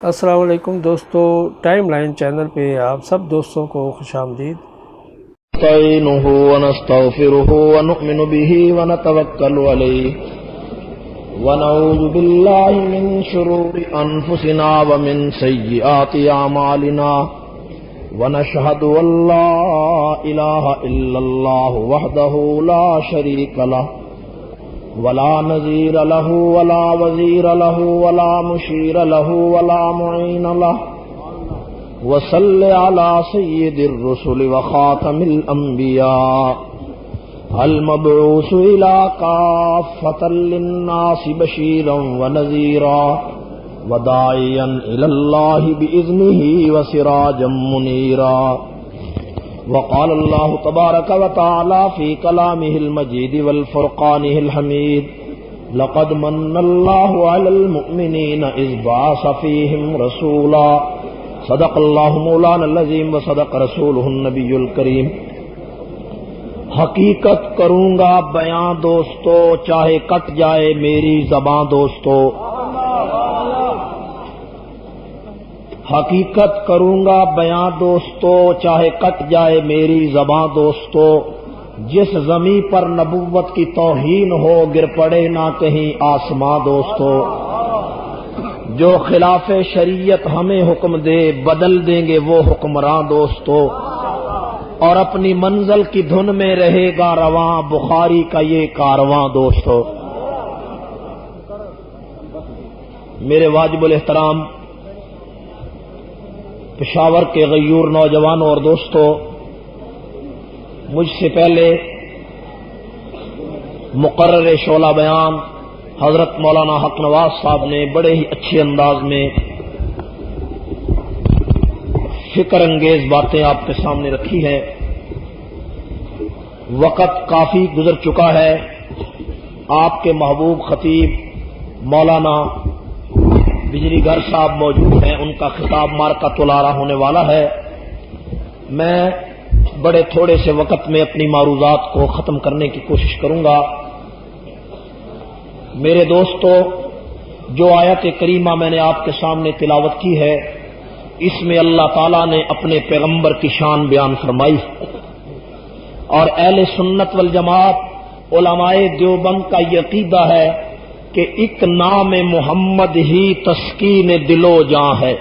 السلام علیکم دوستو، ٹائم لائن چینل پہ آپ سب دوستوں کو خوش آمدید۔ نستعینہ ونستغفرہ ونؤمن بہ ونتوکل علیہ ونعوذ باللہ من شرور انفسنا ومن سیئات اعمالنا ونشہد ان لا الہ الا اللہ وحدہ لا شریک لہ ولا نظیر له ولا وزیر له ولا مشیر له ولا معین له وصل علی سید الرسل وخاتم الانبیاء المبعوث الى کافۃ للناس بشیرا ونذیرا وداعیا الی اللہ باذنہ وسراجا منیرا۔ وقال اللہ تبارک وتعالی فی کلامہ المجید والفرقانہ الحمید لقد من اللہ علی المؤمنین اذ بعث فیہم رسولا صدق اللہ مولانا العظیم وصدق رسولہ النبی الکریم۔ حقیقت کروں گا بیاں دوستو چاہے کٹ جائے میری زباں دوستو، حقیقت کروں گا بیاں دوستو چاہے کٹ جائے میری زباں دوستو، جس زمیں پر نبوت کی توہین ہو گر پڑے نہ کہیں آسماں دوستو، جو خلاف شریعت ہمیں حکم دے بدل دیں گے وہ حکمراں دوستو، اور اپنی منزل کی دھن میں رہے گا رواں بخاری کا یہ کارواں دوستو۔ میرے واجب الاحترام پشاور کے غیور نوجوانوں اور دوستوں، مجھ سے پہلے مقرر شعلہ بیان حضرت مولانا حق نواز صاحب نے بڑے ہی اچھے انداز میں فکر انگیز باتیں آپ کے سامنے رکھی ہیں۔ وقت کافی گزر چکا ہے، آپ کے محبوب خطیب مولانا بجلی گھر صاحب موجود ہیں، ان کا خطاب مارکۃ الارا ہونے والا ہے۔ میں بڑے تھوڑے سے وقت میں اپنی معروضات کو ختم کرنے کی کوشش کروں گا۔ میرے دوستو، جو آیت کریمہ میں نے آپ کے سامنے تلاوت کی ہے، اس میں اللہ تعالیٰ نے اپنے پیغمبر کی شان بیان فرمائی، اور اہل سنت والجماعت علماء دیوبند کا یہ عقیدہ ہے کہ ایک نام محمد ہی تسکین دل و جاں ہے،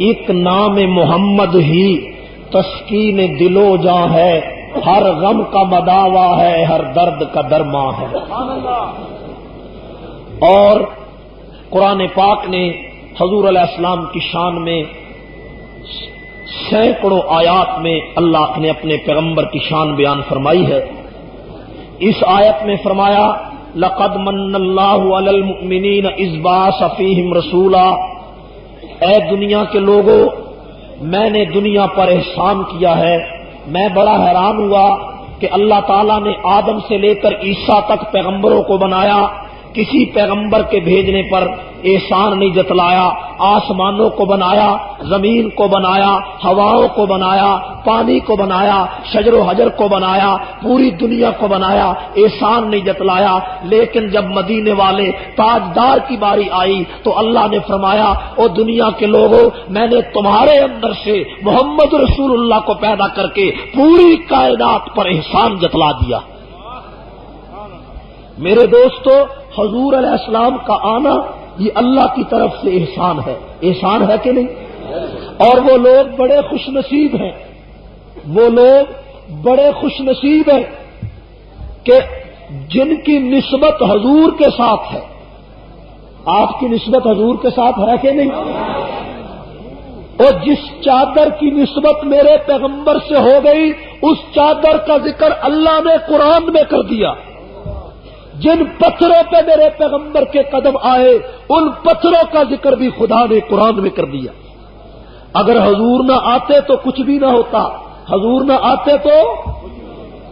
ایک نام محمد ہی تسکین دل و جاں ہے، ہر غم کا مداوا ہے، ہر درد کا درماں ہے۔ اور قرآن پاک نے حضور علیہ السلام کی شان میں سینکڑوں آیات میں اللہ نے اپنے پیغمبر کی شان بیان فرمائی ہے۔ اس آیت میں فرمایا لقد من اللہ علی المؤمنین اذ بعث فیہم رسولا، اے دنیا کے لوگوں میں نے دنیا پر احسان کیا ہے۔ میں بڑا حیران ہوا کہ اللہ تعالیٰ نے آدم سے لے کر عیسیٰ تک پیغمبروں کو بنایا، کسی پیغمبر کے بھیجنے پر احسان نہیں جتلایا۔ آسمانوں کو بنایا، زمین کو بنایا، ہواؤں کو بنایا، پانی کو بنایا، شجر و حجر کو بنایا، پوری دنیا کو بنایا، احسان نہیں جتلایا۔ لیکن جب مدینے والے تاجدار کی باری آئی تو اللہ نے فرمایا او دنیا کے لوگوں میں نے تمہارے اندر سے محمد رسول اللہ کو پیدا کر کے پوری کائنات پر احسان جتلا دیا۔ میرے دوستو، حضور علیہ السلام کا آنا یہ اللہ کی طرف سے احسان ہے، احسان ہے کہ نہیں؟ اور وہ لوگ بڑے خوش نصیب ہیں، وہ لوگ بڑے خوش نصیب ہیں کہ جن کی نسبت حضور کے ساتھ ہے۔ آپ کی نسبت حضور کے ساتھ ہے کہ نہیں؟ اور جس چادر کی نسبت میرے پیغمبر سے ہو گئی اس چادر کا ذکر اللہ نے قرآن میں کر دیا۔ جن پتھروں پہ میرے پیغمبر کے قدم آئے ان پتھروں کا ذکر بھی خدا نے قرآن میں کر دیا۔ اگر حضور نہ آتے تو کچھ بھی نہ ہوتا، حضور نہ آتے تو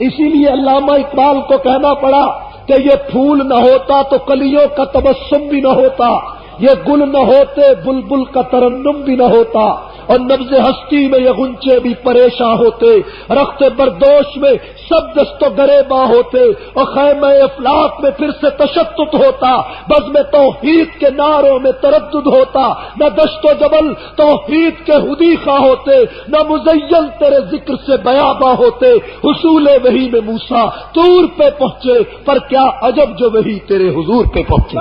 اسی لیے علامہ اقبال کو کہنا پڑا کہ یہ پھول نہ ہوتا تو کلیوں کا تبسم بھی نہ ہوتا، یہ گل نہ ہوتے بلبل کا ترنم بھی نہ ہوتا، اور نبض ہستی میں یہ غنچے بھی پریشاں ہوتے، رخت بردوش میں سب دست و گریباں ہوتے، اور خیمہ افلاق میں پھر سے تشتت ہوتا، بزم توحید کے نعروں میں تردد ہوتا، نہ دشت و جبل توحید کے حدیقہ ہوتے، نہ مزین تیرے ذکر سے بیاباں ہوتے، حصول وحی میں موسیٰ طور پہ پہنچے، پر کیا عجب جو وحی تیرے حضور پہ پہنچے۔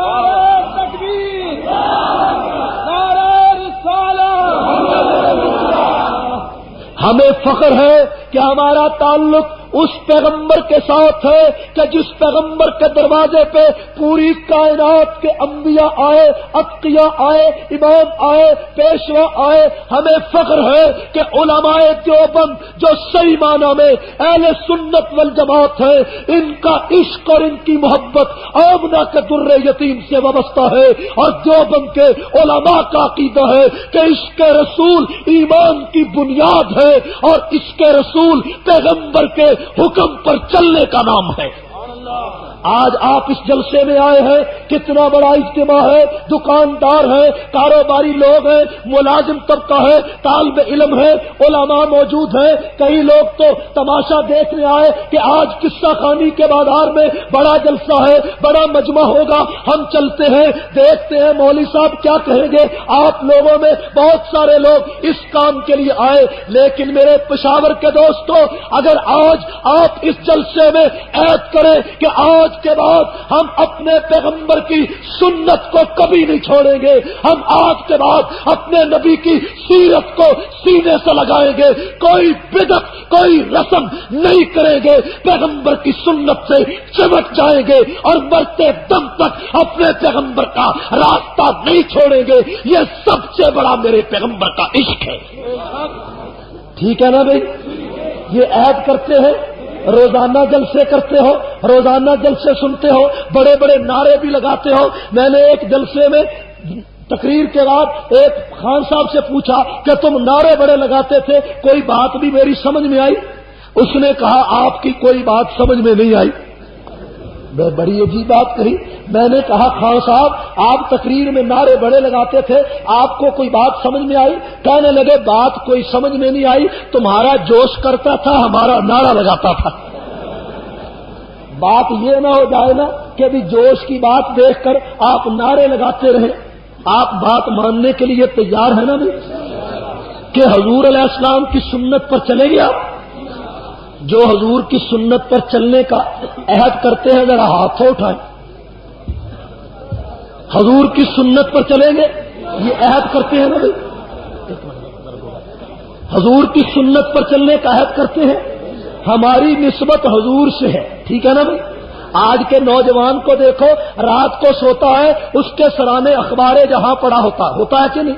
ہمیں فخر ہے کہ ہمارا تعلق اس پیغمبر کے ساتھ ہے کہ جس پیغمبر کے دروازے پہ پوری کائنات کے انبیاء آئے، اتقیاء آئے، امام آئے، پیشوا آئے۔ ہمیں فخر ہے کہ علماء دیوبند جو صحیح معنی میں اہل سنت والجماعت ہے، ان کا عشق اور ان کی محبت آمنہ کے در یتیم سے وابستہ ہے، اور دیوبند کے علماء کا عقیدہ ہے کہ عشق رسول ایمان کی بنیاد ہے، اور عشق رسول پیغمبر کے حکم پر چلنے کا نام ہے۔ آج آپ اس جلسے میں آئے ہیں، کتنا بڑا اجتماع ہے، دکاندار ہیں، کاروباری لوگ ہیں، ملازم طبقہ ہے، طالب علم ہے، علماء موجود ہیں، کئی لوگ تو تماشا دیکھنے آئے کہ آج قصہ خانی کے بازار میں بڑا جلسہ ہے، بڑا مجمع ہوگا، ہم چلتے ہیں دیکھتے ہیں مولوی صاحب کیا کہیں گے۔ آپ لوگوں میں بہت سارے لوگ اس کام کے لیے آئے، لیکن میرے پشاور کے دوستوں، اگر آج آپ اس جلسے میں عہد کریں کہ آج کے بعد ہم اپنے پیغمبر کی سنت کو کبھی نہیں چھوڑیں گے، ہم آج کے بعد اپنے نبی کی سیرت کو سینے سے لگائیں گے، کوئی بدعت کوئی رسم نہیں کریں گے، پیغمبر کی سنت سے چمٹ جائیں گے اور مرتے دم تک اپنے پیغمبر کا راستہ نہیں چھوڑیں گے، یہ سب سے بڑا میرے پیغمبر کا عشق ہے۔ ٹھیک ہے نا بھائی؟ یہ عہد کرتے ہیں، روزانہ جلسے کرتے ہو، روزانہ جلسے سنتے ہو، بڑے بڑے نعرے بھی لگاتے ہو۔ میں نے ایک جلسے میں تقریر کے بعد ایک خان صاحب سے پوچھا کہ تم نعرے بڑے لگاتے تھے، کوئی بات بھی میری سمجھ میں آئی؟ اس نے کہا آپ کی کوئی بات سمجھ میں نہیں آئی۔ میں بڑی عجیب بات کہی، میں نے کہا خان صاحب آپ تقریر میں نعرے بڑے لگاتے تھے، آپ کو کوئی بات سمجھ میں آئی؟ کہنے لگے بات کوئی سمجھ میں نہیں آئی، تمہارا جوش کرتا تھا، ہمارا نعرہ لگاتا تھا۔ بات یہ نہ ہو جائے نا کہ بھی جوش کی بات دیکھ کر آپ نعرے لگاتے رہیں۔ آپ بات ماننے کے لیے تیار ہیں نا بھی کہ حضور علیہ السلام کی سنت پر چلیں گے آپ؟ جو حضور کی سنت پر چلنے کا عہد کرتے ہیں ذرا ہاتھوں اٹھائیں۔ حضور کی سنت پر چلیں گے، یہ عہد کرتے ہیں نا بھائی؟ حضور کی سنت پر چلنے کا عہد کرتے ہیں، ہماری نسبت حضور سے ہے، ٹھیک ہے نا بھائی؟ آج کے نوجوان کو دیکھو، رات کو سوتا ہے، اس کے سرانے اخبار جہاں پڑا ہوتا ہے کہ نہیں؟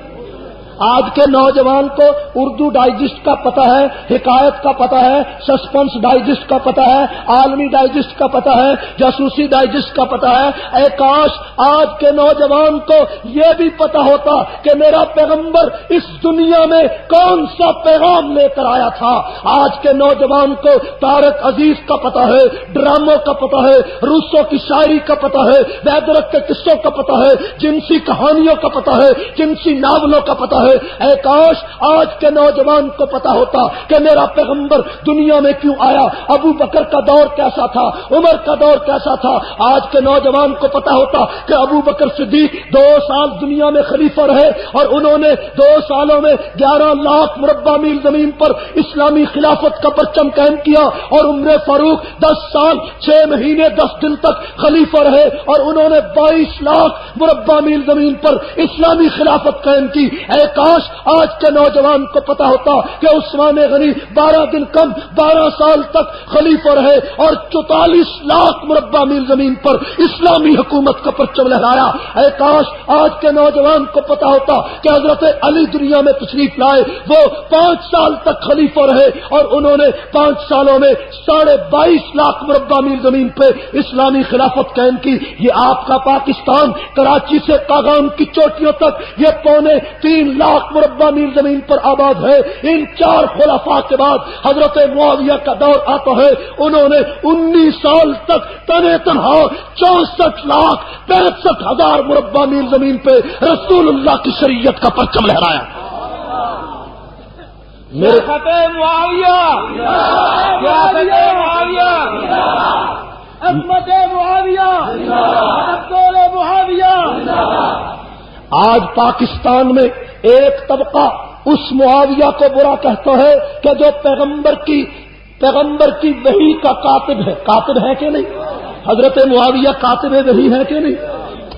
آج کے نوجوان کو اردو ڈائجسٹ کا پتہ ہے، حکایت کا پتہ ہے، سسپنس ڈائجسٹ کا پتہ ہے، عالمی ڈائجسٹ کا پتہ ہے، جاسوسی ڈائجسٹ کا پتہ ہے۔ اے کاش آج کے نوجوان کو یہ بھی پتہ ہوتا کہ میرا پیغمبر اس دنیا میں کون سا پیغام لے کر آیا تھا۔ آج کے نوجوان کو طارق عزیز کا پتہ ہے، ڈراموں کا پتہ ہے، روسوں کی شاعری کا پتہ ہے، بیدرک کے قصوں کا پتہ ہے، جنسی کہانیوں کا پتہ ہے، جنسی ناولوں کا پتہ ہے۔ اے کاش آج کے نوجوان کو پتا ہوتا کہ میرا پیغمبر دنیا میں کیوں آیا، ابو بکر کا دور کیسا تھا، عمر کا دور کیسا تھا۔ آج کے نوجوان کو پتا ہوتا کہ ابو بکر صدیق 2 سال دنیا میں خلیفہ رہے اور انہوں نے 2 سالوں میں 11 لاکھ مربع میل زمین پر اسلامی خلافت کا پرچم قائم کیا، اور عمر فاروق 10 سال 6 مہینے 10 دن تک خلیفہ رہے اور انہوں نے 22 لاکھ مربع میل زمین پر اسلامی خلافت قائم کی۔ اے کاش آج کے نوجوان کو پتا ہوتا کہ عثمان غنی 12 دن کم 12 سال تک خلیفہ رہے اور 44 لاکھ مربع میل زمین پر اسلامی حکومت کا پرچم لہرایا۔ اے کاش آج کے نوجوان کو پتا ہوتا کہ حضرت علی دنیا میں تشریف لائے، وہ 5 سال تک خلیفہ رہے اور انہوں نے 5 سالوں میں 22.5 لاکھ مربع میل زمین پہ اسلامی خلافت قائم کی۔ یہ آپ کا پاکستان کراچی سے کاغان کی چوٹیوں تک یہ 2.25 لاکھ مربع میل زمین پر آباد ہے۔ ان 4 خلفاء کے بعد حضرت معاویہ کا دور آتا ہے، انہوں نے 19 سال تک تنے تنہا 64,65,000 مربع میل زمین پہ رسول اللہ کی شریعت کا پرچم لہرایا۔ معاویہ عظمت معاویہ آج پاکستان میں ایک طبقہ اس معاویہ کو برا کہتا ہے کہ جو پیغمبر کی وحی کا کاتب ہے کہ نہیں؟ حضرت معاویہ کاتب وحی ہے کہ نہیں؟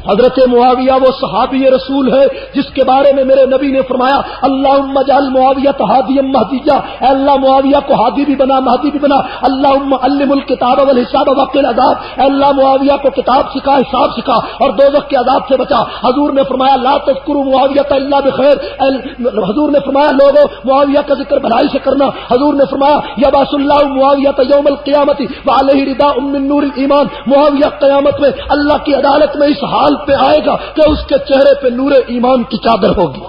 حضرت معاویہ وہ صحابی رسول ہے جس کے بارے میں میرے نبی نے فرمایا اللہم اجعل معاویہ ہادیا مہدیا، اے اللہ معاویہ کو ہادی بھی بنا مہدی بھی بنا، اللہم علم الکتاب والحساب وقِ العذاب، اے اللہ معاویہ کو کتاب سکھا حساب سکھا اور دوزخ کے عذاب سے بچا۔ حضور نے فرمایا لا تذکروا معاویہ الا بخیر، حضور نے فرمایا لوگوں معاویہ کا ذکر بھلائی سے کرنا۔ حضور نے فرمایا یبعث اللہ معاویہ یوم القیامت وعلیہ رداء من نور الایمان، معاویہ قیامت میں اللہ کی عدالت میں اس حال پہ آئے گا کہ اس کے چہرے پہ نور ایمان کی چادر ہوگی۔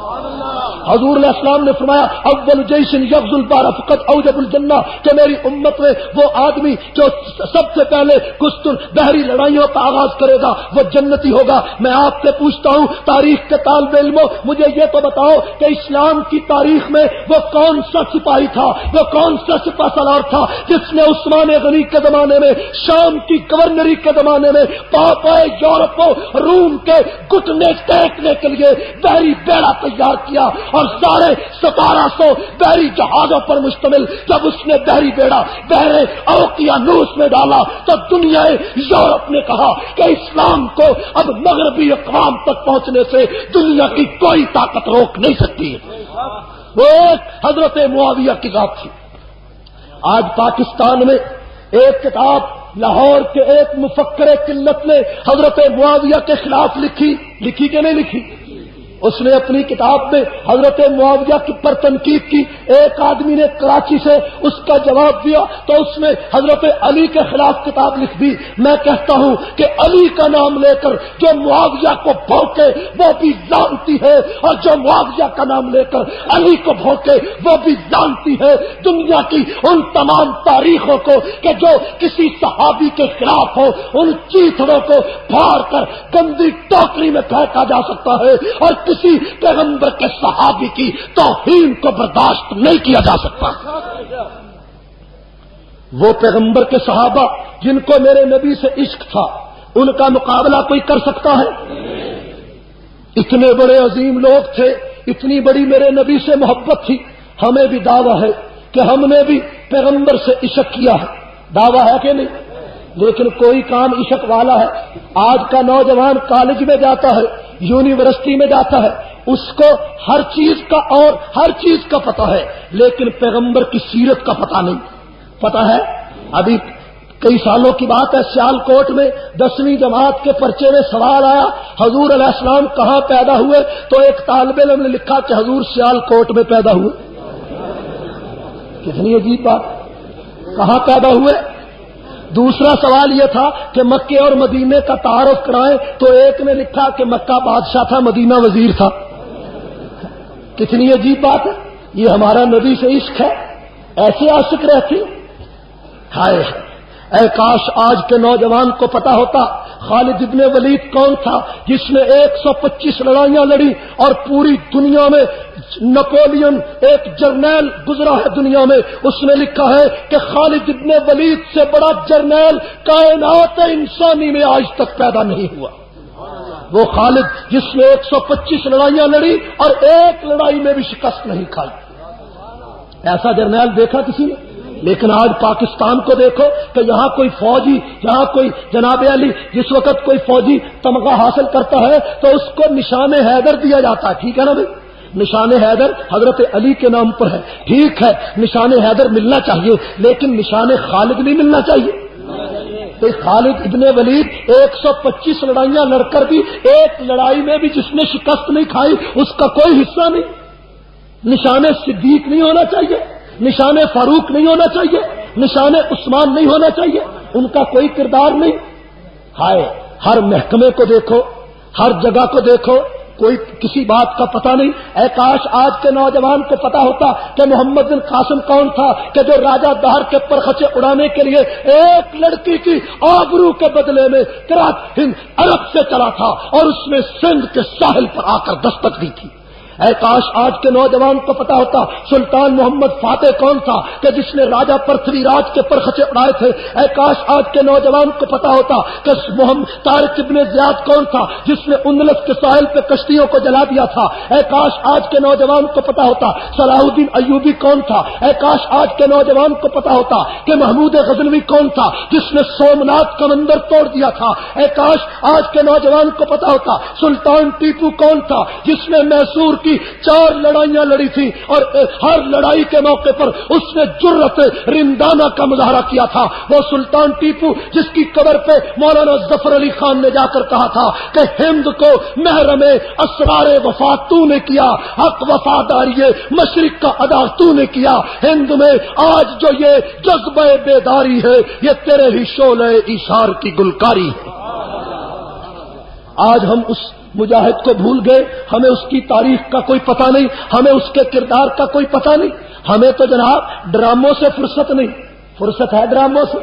حضور علیہ السلام نے فرمایا اول جیش یغزو البحر فقد اوجب الجنہ، کہ میری امت میں وہ آدمی جو سب سے پہلے گستن بحری لڑائیوں کا آغاز کرے گا وہ جنتی ہوگا۔ میں آپ سے پوچھتا ہوں تاریخ کے طالب علموں، مجھے یہ تو بتاؤ کہ اسلام کی تاریخ میں وہ کون سا سپاہی تھا، وہ کون سا سپہ سالار تھا جس نے عثمان غنی کے زمانے میں شام کی گورنری کے زمانے میں پاپائے یورپ کو روم کے گھٹنے ٹیکنے کے لیے بحری بیڑا تیار کیا، اور ساڑھے 1700 بحری جہازوں پر مشتمل جب اس نے بحری بیڑا بحر اوقیانوس میں ڈالا تو دنیا یورپ نے کہا کہ اسلام کو اب مغربی اقوام تک پہنچنے سے دنیا کی کوئی طاقت روک نہیں سکتی ہے۔ وہ ایک حضرت معاویہ کی ذات تھی۔ آج پاکستان میں ایک کتاب لاہور کے ایک مفکر قلت نے حضرت معاویہ کے خلاف لکھی کہ نہیں لکھی؟ اس نے اپنی کتاب میں حضرت معاویہ کی پر تنقید کی۔ ایک آدمی نے کراچی سے اس کا جواب دیا تو اس نے حضرت علی کے خلاف کتاب لکھ دی۔ میں کہتا ہوں کہ علی کا نام لے کر جو معاویہ کو بھونکے وہ بھی جانتی ہے، اور جو معاویہ کا نام لے کر علی کو بھونکے وہ بھی جانتی ہے دنیا کی ان تمام تاریخوں کو کہ جو کسی صحابی کے خلاف ہو ان چیتڑوں کو پھاڑ کر گندی ٹوکری میں پھینکا جا سکتا ہے، اور کسی پیغمبر کے صحابی کی توہین کو برداشت نہیں کیا جا سکتا۔ وہ پیغمبر کے صحابہ جن کو میرے نبی سے عشق تھا ان کا مقابلہ کوئی کر سکتا ہے؟ اتنے بڑے عظیم لوگ تھے، اتنی بڑی میرے نبی سے محبت تھی۔ ہمیں بھی دعویٰ ہے کہ ہم نے بھی پیغمبر سے عشق کیا ہے، دعویٰ ہے کہ نہیں؟ لیکن کوئی کام عشق والا ہے۔ آج کا نوجوان کالج میں جاتا ہے، یونیورسٹی میں جاتا ہے، اس کو ہر چیز کا پتہ ہے، لیکن پیغمبر کی سیرت کا پتہ نہیں۔ پتہ ہے ابھی کئی سالوں کی بات ہے، سیال کوٹ میں 10ویں جماعت کے پرچے میں سوال آیا حضور علیہ السلام کہاں پیدا ہوئے، تو ایک طالب علم نے لکھا کہ حضور سیال کوٹ میں پیدا ہوئے۔ کتنی عجیب بات، کہاں پیدا ہوئے؟ دوسرا سوال یہ تھا کہ مکے اور مدینے کا تعارف کرائیں، تو ایک نے لکھا کہ مکہ بادشاہ تھا مدینہ وزیر تھا۔ کتنی عجیب بات ہے، یہ ہمارا نبی سے عشق ہے، ایسے عاشق رہتے۔ ہائے اے کاش آج کے نوجوان کو پتا ہوتا خالد ابن ولید کون تھا جس نے 125 لڑائیاں لڑی، اور پوری دنیا میں نپولین ایک جرنیل گزرا ہے دنیا میں، اس نے لکھا ہے کہ خالد ابن ولید سے بڑا جرنیل کائنات انسانی میں آج تک پیدا نہیں ہوا۔ وہ خالد جس نے 125 لڑائیاں لڑی اور ایک لڑائی میں بھی شکست نہیں کھائی، ایسا جرنیل دیکھا کسی نے؟ لیکن آج پاکستان کو دیکھو کہ یہاں کوئی فوجی، یہاں کوئی جناب علی، جس وقت کوئی فوجی تمغہ حاصل کرتا ہے تو اس کو نشان حیدر دیا جاتا ہے، ٹھیک ہے نا بھائی؟ نشان حیدر حضرت علی کے نام پر ہے، ٹھیک ہے نشان حیدر ملنا چاہیے، لیکن نشان خالد نہیں ملنا چاہیے۔ تو خالد ابن ولید 125 لڑائیاں لڑ کر بھی ایک لڑائی میں بھی جس نے شکست نہیں کھائی اس کا کوئی حصہ نہیں۔ نشان صدیق نہیں ہونا چاہیے، نشان فاروق نہیں ہونا چاہیے، نشان عثمان نہیں ہونا چاہیے، ان کا کوئی کردار نہیں۔ ہائے ہر محکمے کو دیکھو، ہر جگہ کو دیکھو، کوئی کسی بات کا پتہ نہیں۔ اے کاش آج کے نوجوان کو پتا ہوتا کہ محمد بن قاسم کون تھا کہ جو راجہ دہر کے پرخچے اڑانے کے لیے ایک لڑکی کی آبرو کے بدلے میں ہند عرب سے چلا تھا اور اس نے سندھ کے ساحل پر آ کر دستک دی تھی۔ اے کاش آج کے نوجوان کو پتا ہوتا سلطان محمد فاتح کون تھا کہ جس نے راجا پرتھوی راج کے پرخچے اڑائے تھے. اے کاش آج کے نوجوان کو پتا ہوتا کہ محمد طارق ابن زیاد کون تھا جس نے اندلس کے ساحل پہ کشتیوں کو جلا دیا تھا. اے کاش آج کے نوجوان کو پتا ہوتا صلاح الدین ایوبی کون تھا. اے کاش آج کے نوجوان کو پتا ہوتا کہ محمود غزنوی کون تھا جس نے سومناتھ کا مندر توڑ دیا تھا. اے کاش آج کے نوجوان کو پتا ہوتا سلطان ٹیپو کون تھا جس نے میسور کی 4 لڑائیاں لڑی تھی اور ہر لڑائی کے موقع پر اس نے جرأت رندانہ کا مظاہرہ کیا تھا. وہ سلطان ٹیپو جس کی قبر پہ مولانا ظفر علی خان نے جا کر کہا تھا کہ ہند کو محرم اسرار وفا تو نے کیا، حق وفاداری مشرق کا ادا تو نے کیا. ہند میں آج جو یہ جذبہ بیداری ہے یہ تیرے ہی شعلہ اشار کی گلکاری ہے. آج ہم اس مجاہد کو بھول گئے، ہمیں اس کی تاریخ کا کوئی پتہ نہیں، ہمیں اس کے کردار کا کوئی پتہ نہیں. ہمیں تو جناب ڈراموں سے فرصت نہیں. فرصت ہے ڈراموں سے؟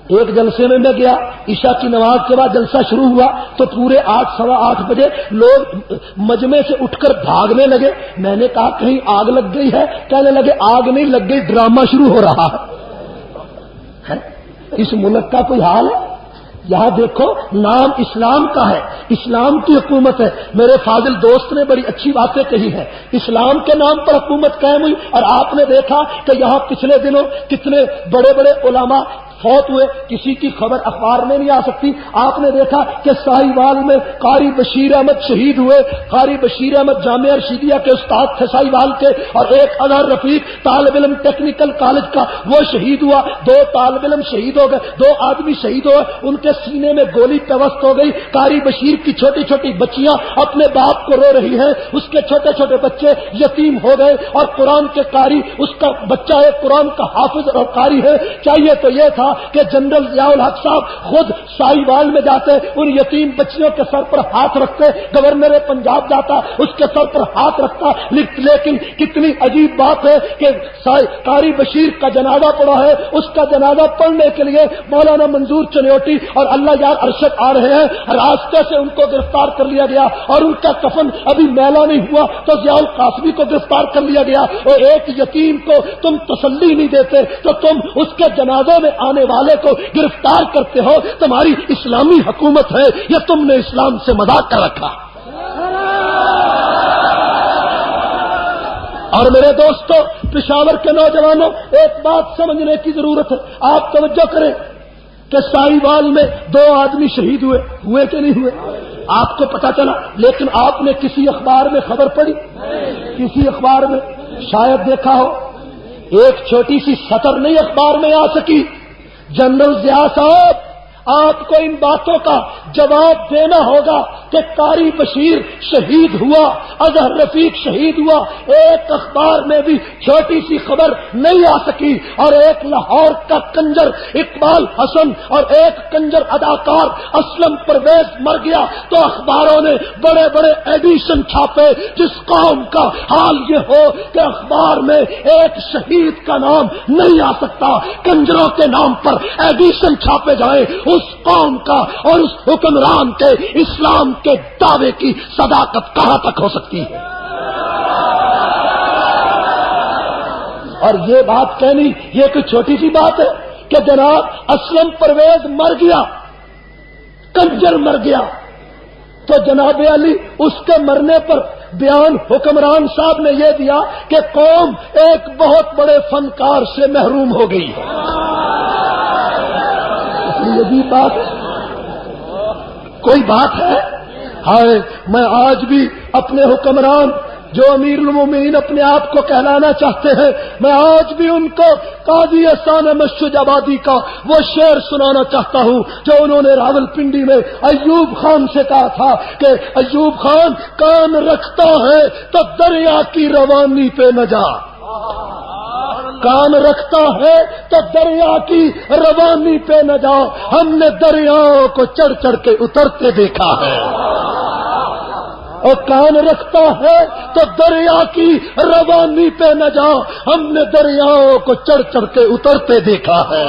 ایک جلسے میں گیا، عشاء کی نماز کے بعد جلسہ شروع ہوا تو پورے 8 سوا 8 بجے لوگ مجمع سے اٹھ کر بھاگنے لگے. میں نے کہا کہیں آگ لگ گئی ہے؟ کہنے لگے آگ نہیں لگ گئی، ڈرامہ شروع ہو رہا ہے. اس ملک کا کوئی حال ہے؟ یہاں دیکھو نام اسلام کا ہے، اسلام کی حکومت ہے. میرے فاضل دوست نے بڑی اچھی باتیں کہی ہیں. اسلام کے نام پر حکومت قائم ہوئی اور آپ نے دیکھا کہ یہاں پچھلے دنوں کتنے بڑے بڑے علماء فوت ہوئے، کسی کی خبر اخبار میں نہیں آ سکتی. آپ نے دیکھا کہ ساہیوال میں قاری بشیر احمد شہید ہوئے. قاری بشیر احمد جامعہ ارشدیہ کے استاد تھے ساہیوال کے، اور ایک اظہر رفیق طالب علم ٹیکنیکل کالج کا وہ شہید ہوا. 2 طالب علم شہید ہو گئے، 2 آدمی شہید ہوئے، ان کے سینے میں گولی پیوست ہو گئی. قاری بشیر کی چھوٹی چھوٹی بچیاں اپنے باپ کو رو رہی ہیں، اس کے چھوٹے چھوٹے بچے یتیم ہو گئے. اور قرآن کے قاری، اس کا بچہ ہے قرآن کا حافظ اور قاری ہے. چاہیے تو یہ تھا کہ جنرل ضیاء الحق صاحب خود ساہیوال میں جاتے، ان یتیم بچیوں کے سر پر ہاتھ رکھتے. گورنر پنجاب جاتا، اس کے سر پر ہاتھ رکھتا. لیکن کتنی عجیب بات ہے کہ قاری بشیر کا جنازہ پڑا ہے، اس کا جنازہ پڑھنے کے لیے مولانا منظور چنیوٹی اور اللہ یار ارشد آ رہے ہیں. راستے سے ان کو گرفتار کر لیا گیا اور ان کا کفن ابھی میلا نہیں ہوا تو ضیاء القاسمی کو گرفتار کر لیا گیا. اور ایک یتیم کو تم تسلی نہیں دیتے تو تم اس کے جنازے میں آنے والے کو گرفتار کرتے ہو. تمہاری اسلامی حکومت ہے یا تم نے اسلام سے مذاق کر رکھا؟ اور میرے دوستو، پشاور کے نوجوانوں، ایک بات سمجھنے کی ضرورت ہے. آپ توجہ کریں کہ ساہیوال میں 2 آدمی شہید ہوئے کہ نہیں ہوئے؟ آپ کو پتا چلا، لیکن آپ نے کسی اخبار میں خبر پڑھی؟ کسی اخبار میں شاید دیکھا ہو. ایک چھوٹی سی سطر نہیں اخبار میں آ سکی. جنرل ضیاء صاحب، آپ کو ان باتوں کا جواب دینا ہوگا کہ قاری بشیر شہید ہوا، اظہر رفیق شہید ہوا. ایک اخبار میں بھی چھوٹی سی خبر نہیں آ سکی. اور ایک لاہور کا کنجر اقبال حسن اور ایک کنجر اداکار اسلم پرویز مر گیا تو اخباروں نے بڑے بڑے ایڈیشن چھاپے. جس قوم کا حال یہ ہو کہ اخبار میں ایک شہید کا نام نہیں آ سکتا، کنجروں کے نام پر ایڈیشن چھاپے جائیں، اس قوم کا اور اس حکمران کے اسلام کے دعوے کی صداقت کہاں تک ہو سکتی ہے؟ اور یہ بات کہنی یہ کوئی چھوٹی سی بات ہے کہ جناب اسلم پرویز مر گیا، کنجر مر گیا، تو جناب علی اس کے مرنے پر بیان حکمران صاحب نے یہ دیا کہ قوم ایک بہت بڑے فنکار سے محروم ہو گئی. یہ بات کوئی بات ہے؟ ہائے، میں آج بھی اپنے حکمران جو امیر المومنین اپنے آپ کو کہلانا چاہتے ہیں، میں آج بھی ان کو قاضی احسان مسجد آبادی کا وہ شعر سنانا چاہتا ہوں جو انہوں نے راول پنڈی میں ایوب خان سے کہا تھا کہ ایوب خان کان رکھتا ہے تو دریا کی روانی پہ نہ جا، کان رکھتا ہے تو دریا کی روانی پہ نہ جاؤ. ہم نے دریاؤں کو چڑھ چڑھ کے اترتے دیکھا ہے، اور کان رکھتا ہے تو دریا کی روانی پہ نہ جاؤ، ہم نے دریاؤں کو چڑھ چڑھ کے اترتے دیکھا ہے.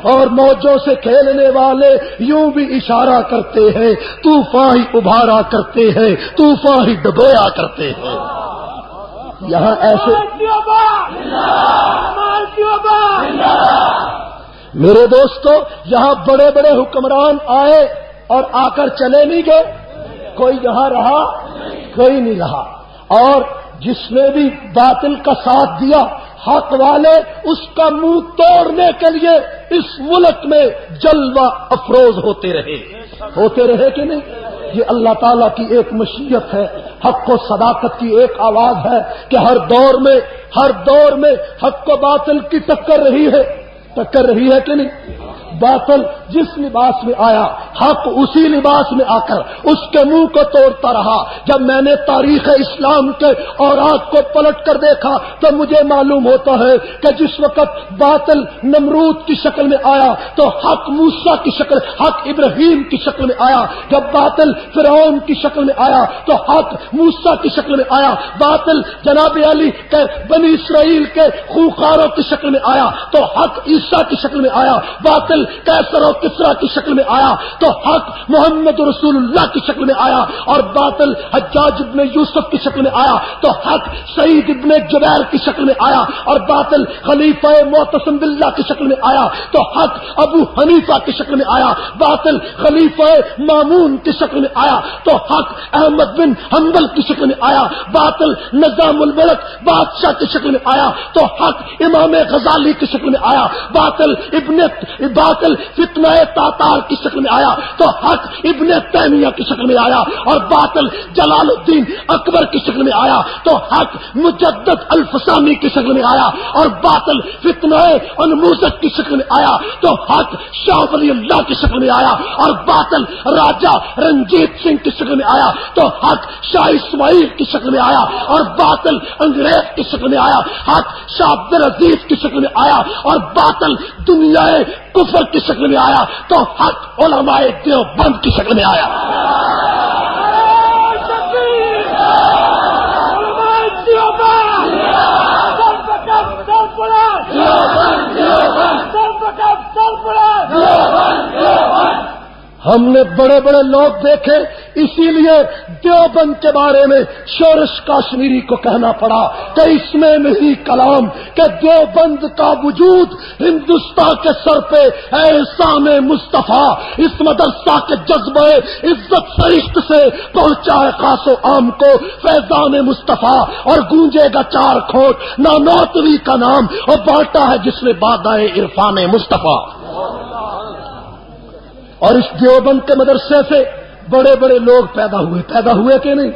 اور موجوں سے کھیلنے والے یوں بھی اشارہ کرتے ہیں، طوفان ہی ابھارا کرتے ہیں، طوفان ہی ڈبویا کرتے ہیں۔ یہاں ایسے میرے دوستو، یہاں بڑے بڑے حکمران آئے اور آ کر چلے نہیں گئے، کوئی یہاں رہا، کوئی نہیں رہا، اور جس نے بھی باطل کا ساتھ دیا، حق والے اس کا منہ توڑنے کے لیے اس ملک میں جلوہ افروز ہوتے رہے کہ نہیں؟ یہ اللہ تعالیٰ کی ایک مشیت ہے، حق و صداقت کی ایک آواز ہے کہ ہر دور میں حق و باطل کی ٹکر رہی ہے کہ نہیں؟ باطل جس لباس میں آیا، حق اسی لباس میں آ کر اس کے منہ کو توڑتا رہا۔ جب میں نے تاریخ اسلام کے اوراق کو پلٹ کر دیکھا تو مجھے معلوم ہوتا ہے کہ جس وقت باطل نمرود کی شکل میں آیا تو حق موسیٰ کی شکل، حق ابراہیم کی شکل میں آیا۔ جب باطل فرعون کی شکل میں آیا تو حق موسیٰ کی شکل میں آیا۔ باطل جناب علی کے بنی اسرائیل کے خوخاروں کی شکل میں آیا تو حق عیسیٰ کی شکل میں آیا۔ باطل کیسر و کسرا کی شکل میں آیا تو حق محمد رسول اللہ کی شکل میں آیا، اور باطل حجاج ابن یوسف کی شکل میں آیا تو حق سعید ابن جبیر کی شکل میں آیا، اور باطل خلیفہ معتصم باللہ کی شکل میں آیا تو حق ابو حنیفہ کی شکل میں آیا۔ باطل خلیفہ مامون کی شکل میں آیا تو حق احمد بن حنبل کی شکل میں آیا۔ باطل نظام الملک بادشاہ کی شکل میں آیا تو حق امام غزالی کی شکل میں آیا۔ باطل فتنہ تاتار کی شکل میں آیا تو حق ابن تیمیہ کی شکل میں آیا، اور باطل جلال الدین اکبر کی شکل میں آیا تو حق مجدد الفسانی کی شکل میں آیا، اور باطل فتنہ انموذج کی شکل میں آیا تو حق شاہ ولی اللہ کی شکل میں آیا، اور باطل راجہ رنجیت سنگھ کی شکل میں آیا تو حق شاہ اسماعیل کی شکل میں آیا، اور باطل انگریز کی شکل میں آیا، حق شاہ عبد العزیز کی شکل میں آیا، اور باطل دنیا کفر کی شکل میں آیا تو حق علماء دیوبند کی شکل میں آیا۔ ہم نے بڑے بڑے لوگ دیکھے، اسی لیے دیوبند کے بارے میں شورش کاشمیری کو کہنا پڑا کہ اس میں نہیں کلام کہ دیوبند کا وجود ہندوستان کے سر پہ احسان مصطفیٰ، اس مدرسہ کے جذبہ عزت سرشت سے پہنچا ہے خاص و عام کو فیضان مصطفیٰ، اور گونجے گا چار کھوٹ نانوتوی کا نام، اور بانٹا ہے جس نے بادائے عرفان مصطفیٰ۔ اور اس دیوبند کے مدرسے سے بڑے بڑے لوگ پیدا ہوئے کہ نہیں؟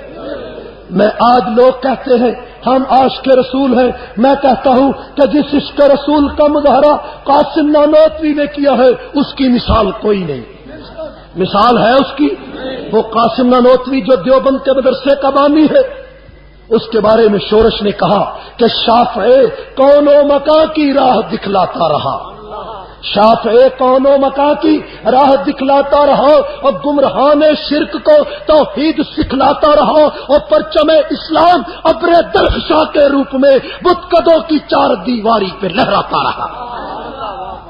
میں آج لوگ کہتے ہیں ہم عاشق رسول ہیں، میں کہتا ہوں کہ جس عشق رسول کا مظاہرہ قاسم نانوتوی نے کیا ہے اس کی مثال کوئی نہیں۔ مثال ہے اس کی، وہ قاسم نانوتوی جو دیوبند کے مدرسے کا بانی ہے، اس کے بارے میں شورش نے کہا کہ شافعی کون و مکاں کی راہ دکھلاتا رہا، شافعی کون و مکاں کی راہ دکھلاتا رہا، اور گمراہان شرک کو توحید سکھلاتا رہا، اور پرچم اسلام ابر درخشاں کے روپ میں بتکدوں کی چار دیواری پہ لہراتا رہا۔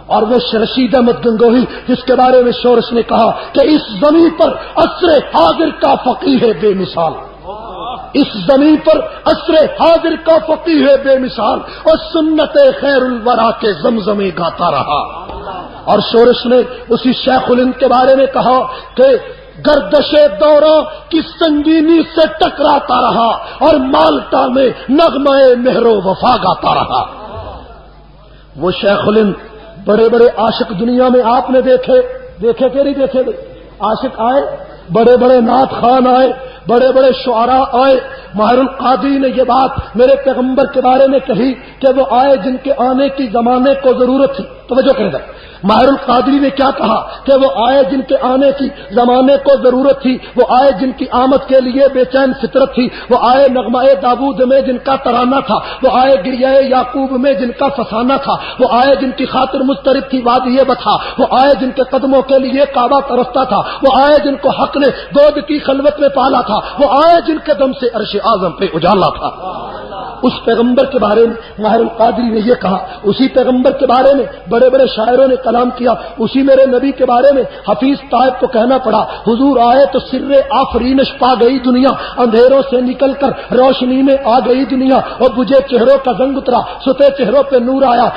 اور وہ رشید احمد گنگوہی جس کے بارے میں شورش نے کہا کہ اس زمین پر عصر حاضر کا فقیہ ہے بے مثال، اس زمین پر عصر حاضر کا فقیہ ہے بے مثال، اور سنت خیر الورا کے زمزمے گاتا رہا۔ اور شورش نے اسی شیخ الہند کے بارے میں کہا کہ گردش دوراں کی سنگینی سے ٹکراتا رہا، اور مالٹا میں نغمہ مہر و وفا گاتا رہا۔ وہ شیخ الہند بڑے بڑے عاشق دنیا میں آپ نے دیکھے کہ نہیں دیکھے؟ عاشق آئے، بڑے بڑے نعت خوان آئے، بڑے بڑے شعراء آئے۔ ماہر القادری نے یہ بات میرے پیغمبر کے بارے میں کہی کہ وہ آئے جن کے آنے کی زمانے کو ضرورت تھی۔ توجہ کریں ذرا، ماہر القادری نے کیا کہا کہ وہ آئے جن کے آنے کی زمانے کو ضرورت تھی، وہ آئے جن کی آمد کے لیے بے چین فطرت تھی، وہ آئے نغمہ داود میں جن کا ترانہ تھا، وہ آئے گریہ یعقوب میں جن کا فسانہ تھا، وہ آئے جن کی خاطر مضطرب تھی وادی بتھا، وہ آئے جن کے قدموں کے لیے کعبہ پرستہ تھا، وہ آئے جن کو حق نے گود کی خلوت میں پالا تھا، وہ آئے جن کے دم سے عرش اعظم پہ اجالا تھا۔ اس پیغمبر کے بارے میں ماہر القادری نے یہ کہا، اسی پیغمبر کے بارے میں بڑے بڑے شاعروں نے کلام کیا، اسی میرے نبی کے بارے میں حفیظ طائب کو کہنا پڑا، حضور آئے تو سر آفرینش پا گئی دنیا، اندھیروں سے نکل کر روشنی میں آ گئی دنیا، اور بجھے چہروں کا زنگ اترا ستے چہروں پہ نور آیا،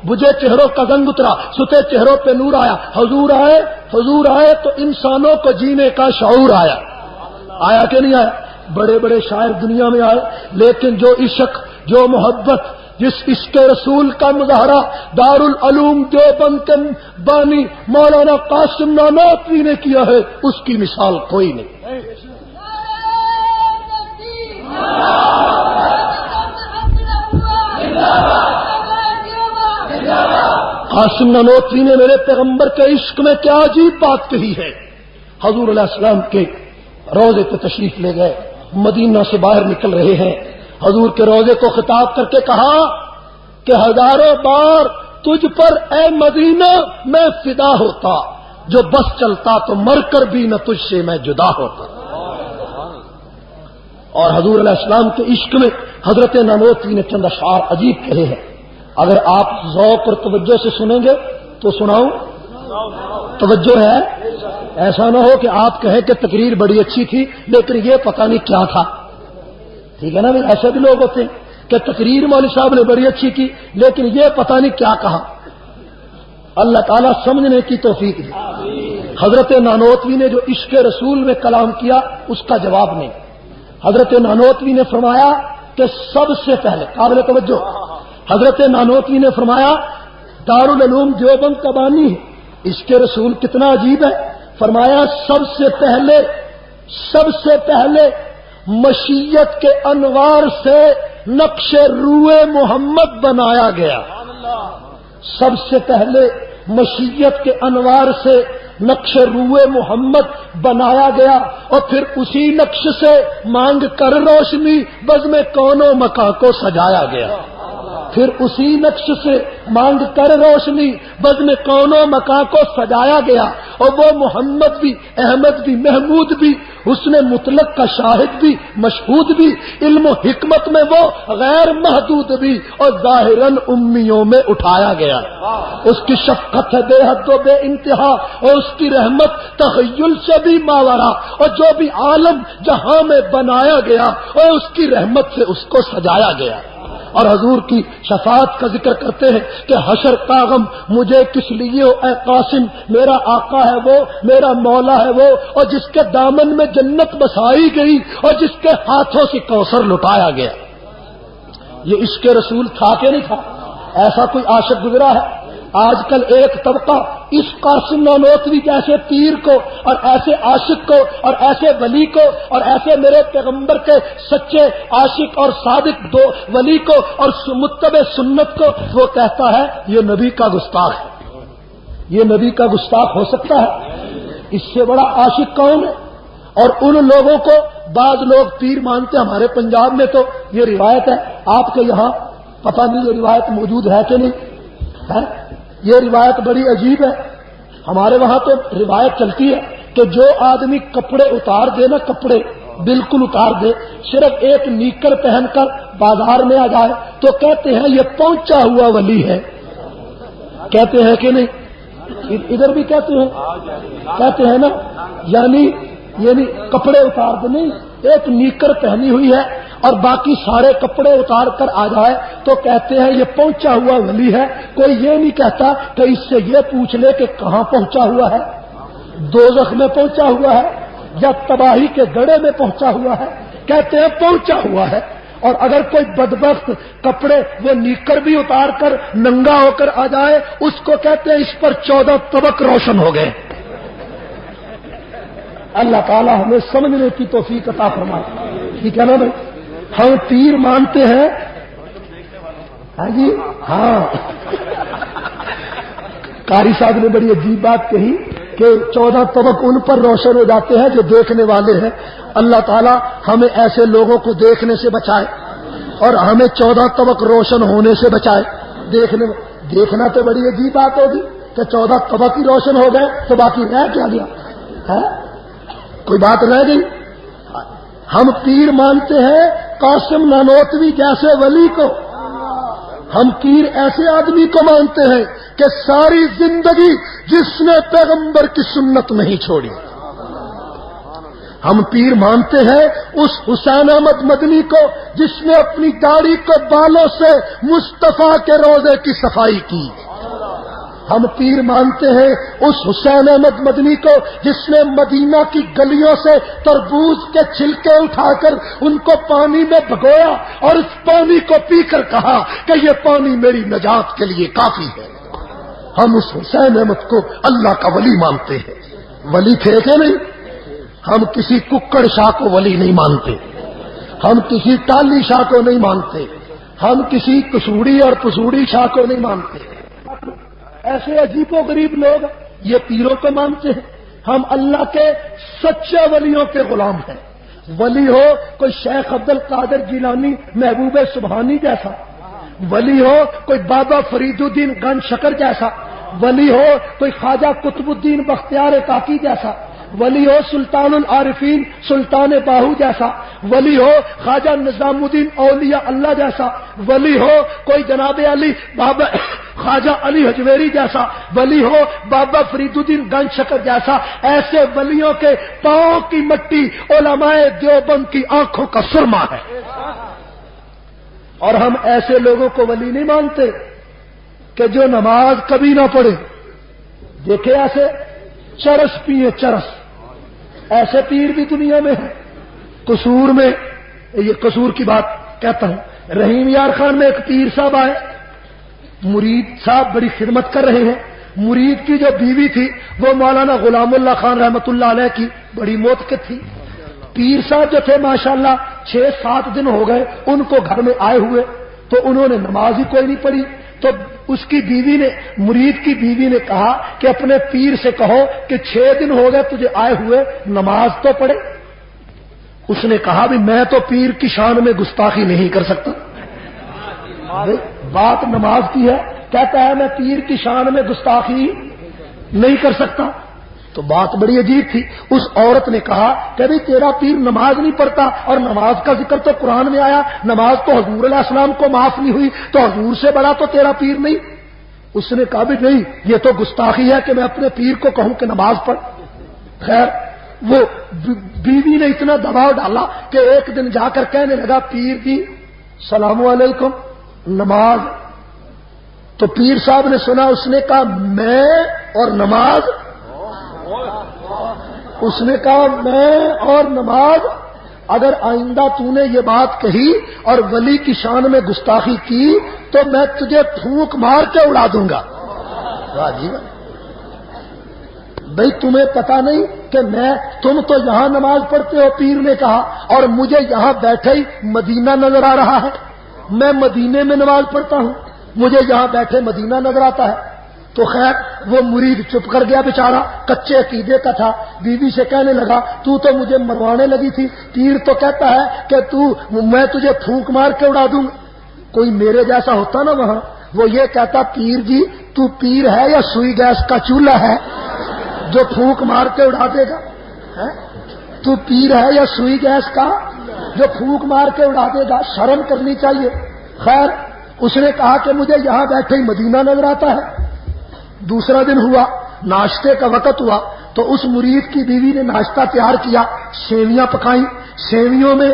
بجھے چہروں کا زنگ اترا ستے چہروں پہ نور آیا، حضور آئے تو انسانوں کو جینے کا شعور آیا کہ نہیں آیا؟ بڑے بڑے شاعر دنیا میں آئے، لیکن جو عشق، جو محبت، جس عشق رسول کا مظاہرہ دارالعلوم دیوبند کے بانی مولانا قاسم نانوتوی نے کیا ہے، اس کی مثال کوئی نہیں۔ قاسم نانوتوی نے میرے پیغمبر کے عشق میں کیا عجیب بات کہی ہے۔ حضور علیہ السلام کے روضے پہ تشریف لے گئے، مدینہ سے باہر نکل رہے ہیں، حضور کے روضے کو خطاب کر کے کہا کہ ہزاروں بار تجھ پر اے مدینہ میں فدا ہوتا، جو بس چلتا تو مر کر بھی نہ تجھ سے میں جدا ہوتا۔ اور حضور علیہ السلام کے عشق میں حضرت نانوتوی نے چند اشعار عجیب کہے ہیں، اگر آپ ذوق اور توجہ سے سنیں گے تو سناؤں؟ توجہ ہے؟ ایسا نہ ہو کہ آپ کہیں کہ تقریر بڑی اچھی تھی لیکن یہ پتہ نہیں کیا تھا، ٹھیک ہے نا؟ ایسے بھی لوگ ہوتے ہیں کہ تقریر مولوی صاحب نے بڑی اچھی کی لیکن یہ پتہ نہیں کیا کہا۔ اللہ تعالیٰ سمجھنے کی توفیق دی۔ حضرت نانوتوی نے جو عشق رسول میں کلام کیا اس کا جواب نہیں۔ حضرت نانوتوی نے فرمایا کہ سب سے پہلے، قابل توجہ، حضرت نانوتوی نے فرمایا دارالعلوم دیوبند کا بانی ہے، عشق رسول کتنا عجیب ہے۔ فرمایا سب سے پہلے مشیت کے انوار سے نقش روئے محمد بنایا گیا، سب سے پہلے مشیت کے انوار سے نقش روئے محمد بنایا گیا، اور پھر اسی نقش سے مانگ کر روشنی بزم کون و مکان کو سجایا گیا، پھر اسی نقش سے مانگ کر روشنی بزم کون و مکان کو سجایا گیا، اور وہ محمد بھی، احمد بھی، محمود بھی، حسن مطلق کا شاہد بھی، مشہود بھی، علم و حکمت میں وہ غیر محدود بھی، اور ظاہراً امیوں میں اٹھایا گیا۔ اس کی شفقت ہے بے حد و بے انتہا، اور اس کی رحمت تخیل سے بھی ماورا، اور جو بھی عالم جہاں میں بنایا گیا اور اس کی رحمت سے اس کو سجایا گیا۔ اور حضور کی شفاعت کا ذکر کرتے ہیں کہ حشر کا غم مجھے کس لیے ہو اے قاسم، میرا آقا ہے وہ، میرا مولا ہے وہ، اور جس کے دامن میں جنت بسائی گئی اور جس کے ہاتھوں سے کوثر لٹایا گیا۔ یہ عشق رسول تھا کہ نہیں تھا؟ ایسا کوئی عاشق گزرا ہے؟ آج کل ایک طبقہ اس قاسم نانوتوی جیسے پیر کو اور ایسے عاشق کو اور ایسے ولی کو اور ایسے میرے پیغمبر کے سچے عاشق اور صادق دو ولی کو اور متبع سنت کو وہ کہتا ہے یہ نبی کا گستاخ ہے۔ یہ نبی کا گستاخ ہو سکتا ہے؟ اس سے بڑا عاشق کون ہے؟ اور ان لوگوں کو بعض لوگ پیر مانتے ہیں۔ ہمارے پنجاب میں تو یہ روایت ہے، آپ کے یہاں پتہ نہیں یہ روایت موجود ہے کہ نہیں ہے؟ یہ روایت بڑی عجیب ہے۔ ہمارے وہاں تو روایت چلتی ہے کہ جو آدمی کپڑے اتار دے نا، کپڑے بالکل اتار دے، صرف ایک نیکر پہن کر بازار میں آ جائے تو کہتے ہیں یہ پہنچا ہوا ولی ہے۔ کہتے ہیں کہ نہیں؟ ادھر بھی کہتے ہیں نا، یعنی کپڑے اتار دے، نہیں، ایک نیکر پہنی ہوئی ہے اور باقی سارے کپڑے اتار کر آ جائے تو کہتے ہیں یہ پہنچا ہوا ولی ہے۔ کوئی یہ نہیں کہتا کہ اس سے یہ پوچھ لے کہ کہاں پہنچا ہوا ہے، دوزخ میں پہنچا ہوا ہے یا تباہی کے گڑھے میں پہنچا ہوا ہے، کہتے ہیں پہنچا ہوا ہے۔ اور اگر کوئی بدبخت کپڑے وہ نیکر بھی اتار کر ننگا ہو کر آ جائے اس کو کہتے ہیں اس پر 14 طبق روشن ہو گئے۔ اللہ تعالیٰ ہمیں سمجھنے کی توفیق عطا فرمائے، ٹھیک ہے نا بھائی؟ ہم پیر مانتے ہیں، ہاں جی، ہاں۔ قاری صاحب نے بڑی عجیب بات کہی کہ 14 طبق ان پر روشن ہو جاتے ہیں جو دیکھنے والے ہیں۔ اللہ تعالیٰ ہمیں ایسے لوگوں کو دیکھنے سے بچائے اور ہمیں 14 طبق روشن ہونے سے بچائے۔ دیکھنا تو بڑی عجیب بات ہوگی کہ 14 طبق ہی روشن ہو گئے تو باقی رہ کیا گیا ہے؟ کوئی بات رہ گئی؟ ہم پیر مانتے ہیں قاسم نانوتوی جیسے ولی کو، ہم پیر ایسے آدمی کو مانتے ہیں کہ ساری زندگی جس نے پیغمبر کی سنت نہیں چھوڑی۔ ہم پیر مانتے ہیں اس حسین احمد مدنی کو جس نے اپنی داڑھی کو بالوں سے مصطفیٰ کے روضے کی صفائی کی۔ ہم پیر مانتے ہیں اس حسین احمد مدنی کو جس نے مدینہ کی گلیوں سے تربوز کے چھلکے اٹھا کر ان کو پانی میں بھگویا اور اس پانی کو پی کر کہا کہ یہ پانی میری نجات کے لیے کافی ہے۔ ہم اس حسین احمد کو اللہ کا ولی مانتے ہیں۔ ولی تھے کہ نہیں؟ ہم کسی ککڑ شاہ کو ولی نہیں مانتے، ہم کسی ٹالی شاہ کو نہیں مانتے، ہم کسی کسوڑی اور پسوڑی شاہ کو نہیں مانتے۔ ایسے عجیب و غریب لوگ یہ پیروں کو مانتے ہیں۔ ہم اللہ کے سچے ولیوں کے غلام ہیں۔ ولی ہو کوئی شیخ عبد القادر جیلانی محبوب سبحانی جیسا، ولی ہو کوئی بابا فرید الدین گن شکر جیسا، ولی ہو کوئی خواجہ قطب الدین بختیار کاکی جیسا، ولی ہو سلطان العارفین سلطان باہو جیسا، ولی ہو خواجہ نظام الدین اولیاء اللہ جیسا، ولی ہو کوئی جناب علی بابا خواجہ علی حجویری جیسا، ولی ہو بابا فرید الدین گن شکر جیسا۔ ایسے ولیوں کے پاؤں کی مٹی علماء دیوبند کی آنکھوں کا سرما ہے۔ اور ہم ایسے لوگوں کو ولی نہیں مانتے کہ جو نماز کبھی نہ پڑھے۔ دیکھے ایسے چرس پیے چرس، ایسے پیر بھی دنیا میں ہیں۔ قصور میں، یہ قصور کی بات کہتا ہوں، رحیم یار خان میں ایک پیر صاحب آئے، مرید صاحب بڑی خدمت کر رہے ہیں۔ مرید کی جو بیوی تھی وہ مولانا غلام اللہ خان رحمت اللہ علیہ کی بڑی موتقد تھی۔ پیر صاحب جو تھے ماشاءاللہ 6-7 دن ہو گئے ان کو گھر میں آئے ہوئے، تو انہوں نے نماز ہی کوئی نہیں پڑھی۔ تو اس کی بیوی نے، مرید کی بیوی نے کہا کہ اپنے پیر سے کہو کہ 6 دن ہو گئے تجھے آئے ہوئے، نماز تو پڑھے۔ اس نے کہا بھی میں تو پیر کی شان میں گستاخی نہیں کر سکتا۔ بات نماز کی ہے، کہتا ہے میں پیر کی شان میں گستاخی نہیں کر سکتا۔ تو بات بڑی عجیب تھی۔ اس عورت نے کہا کہ بھئی تیرا پیر نماز نہیں پڑھتا، اور نماز کا ذکر تو قرآن میں آیا، نماز تو حضور علیہ السلام کو معاف نہیں ہوئی، تو حضور سے بڑا تو تیرا پیر نہیں۔ اس نے کہا بھی نہیں، یہ تو گستاخی ہے کہ میں اپنے پیر کو کہوں کہ نماز پڑھ۔ خیر وہ بیوی نے اتنا دباؤ ڈالا کہ ایک دن جا کر کہنے لگا پیر جی السلام علیکم، نماز۔ تو پیر صاحب نے سنا، اس نے کہا میں اور نماز؟ اس نے کہا میں اور نماز؟ اگر آئندہ تو نے یہ بات کہی اور ولی کی شان میں گستاخی کی تو میں تجھے پھونک مار کے اڑا دوں گا۔ جی بھائی تمہیں پتا نہیں کہ تم تو یہاں نماز پڑھتے ہو، پیر نے کہا، اور مجھے یہاں بیٹھے ہی مدینہ نظر آ رہا ہے، میں مدینے میں نماز پڑھتا ہوں، مجھے یہاں بیٹھے مدینہ نظر آتا ہے۔ تو خیر وہ مرید چپ کر گیا بیچارہ، کچے عقیدے کا تھا۔ بیوی سے کہنے لگا تو مجھے مروانے لگی تھی، پیر تو کہتا ہے کہ میں تجھے پھونک مار کے اڑا دوں گا۔ کوئی میرے جیسا ہوتا نا وہاں، وہ یہ کہتا پیر جی تو پیر ہے یا سوئی گیس کا چولہا ہے جو پھونک مار کے اڑا دے گا؟ تو پیر ہے یا سوئی گیس کا جو پھونک مار کے اڑا دے گا؟ شرم کرنی چاہیے۔ خیر اس نے کہا کہ مجھے یہاں بیٹھے ہی مدینہ نظر آتا ہے۔ دوسرا دن ہوا، ناشتے کا وقت ہوا، تو اس مرید کی بیوی نے ناشتہ تیار کیا، سیویاں پکائیں، سیویوں میں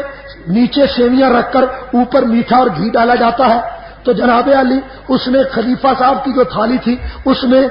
نیچے سیویاں رکھ کر اوپر میٹھا اور گھی ڈالا جاتا ہے۔ تو جناب علی اس نے خلیفہ صاحب کی جو تھالی تھی اس میں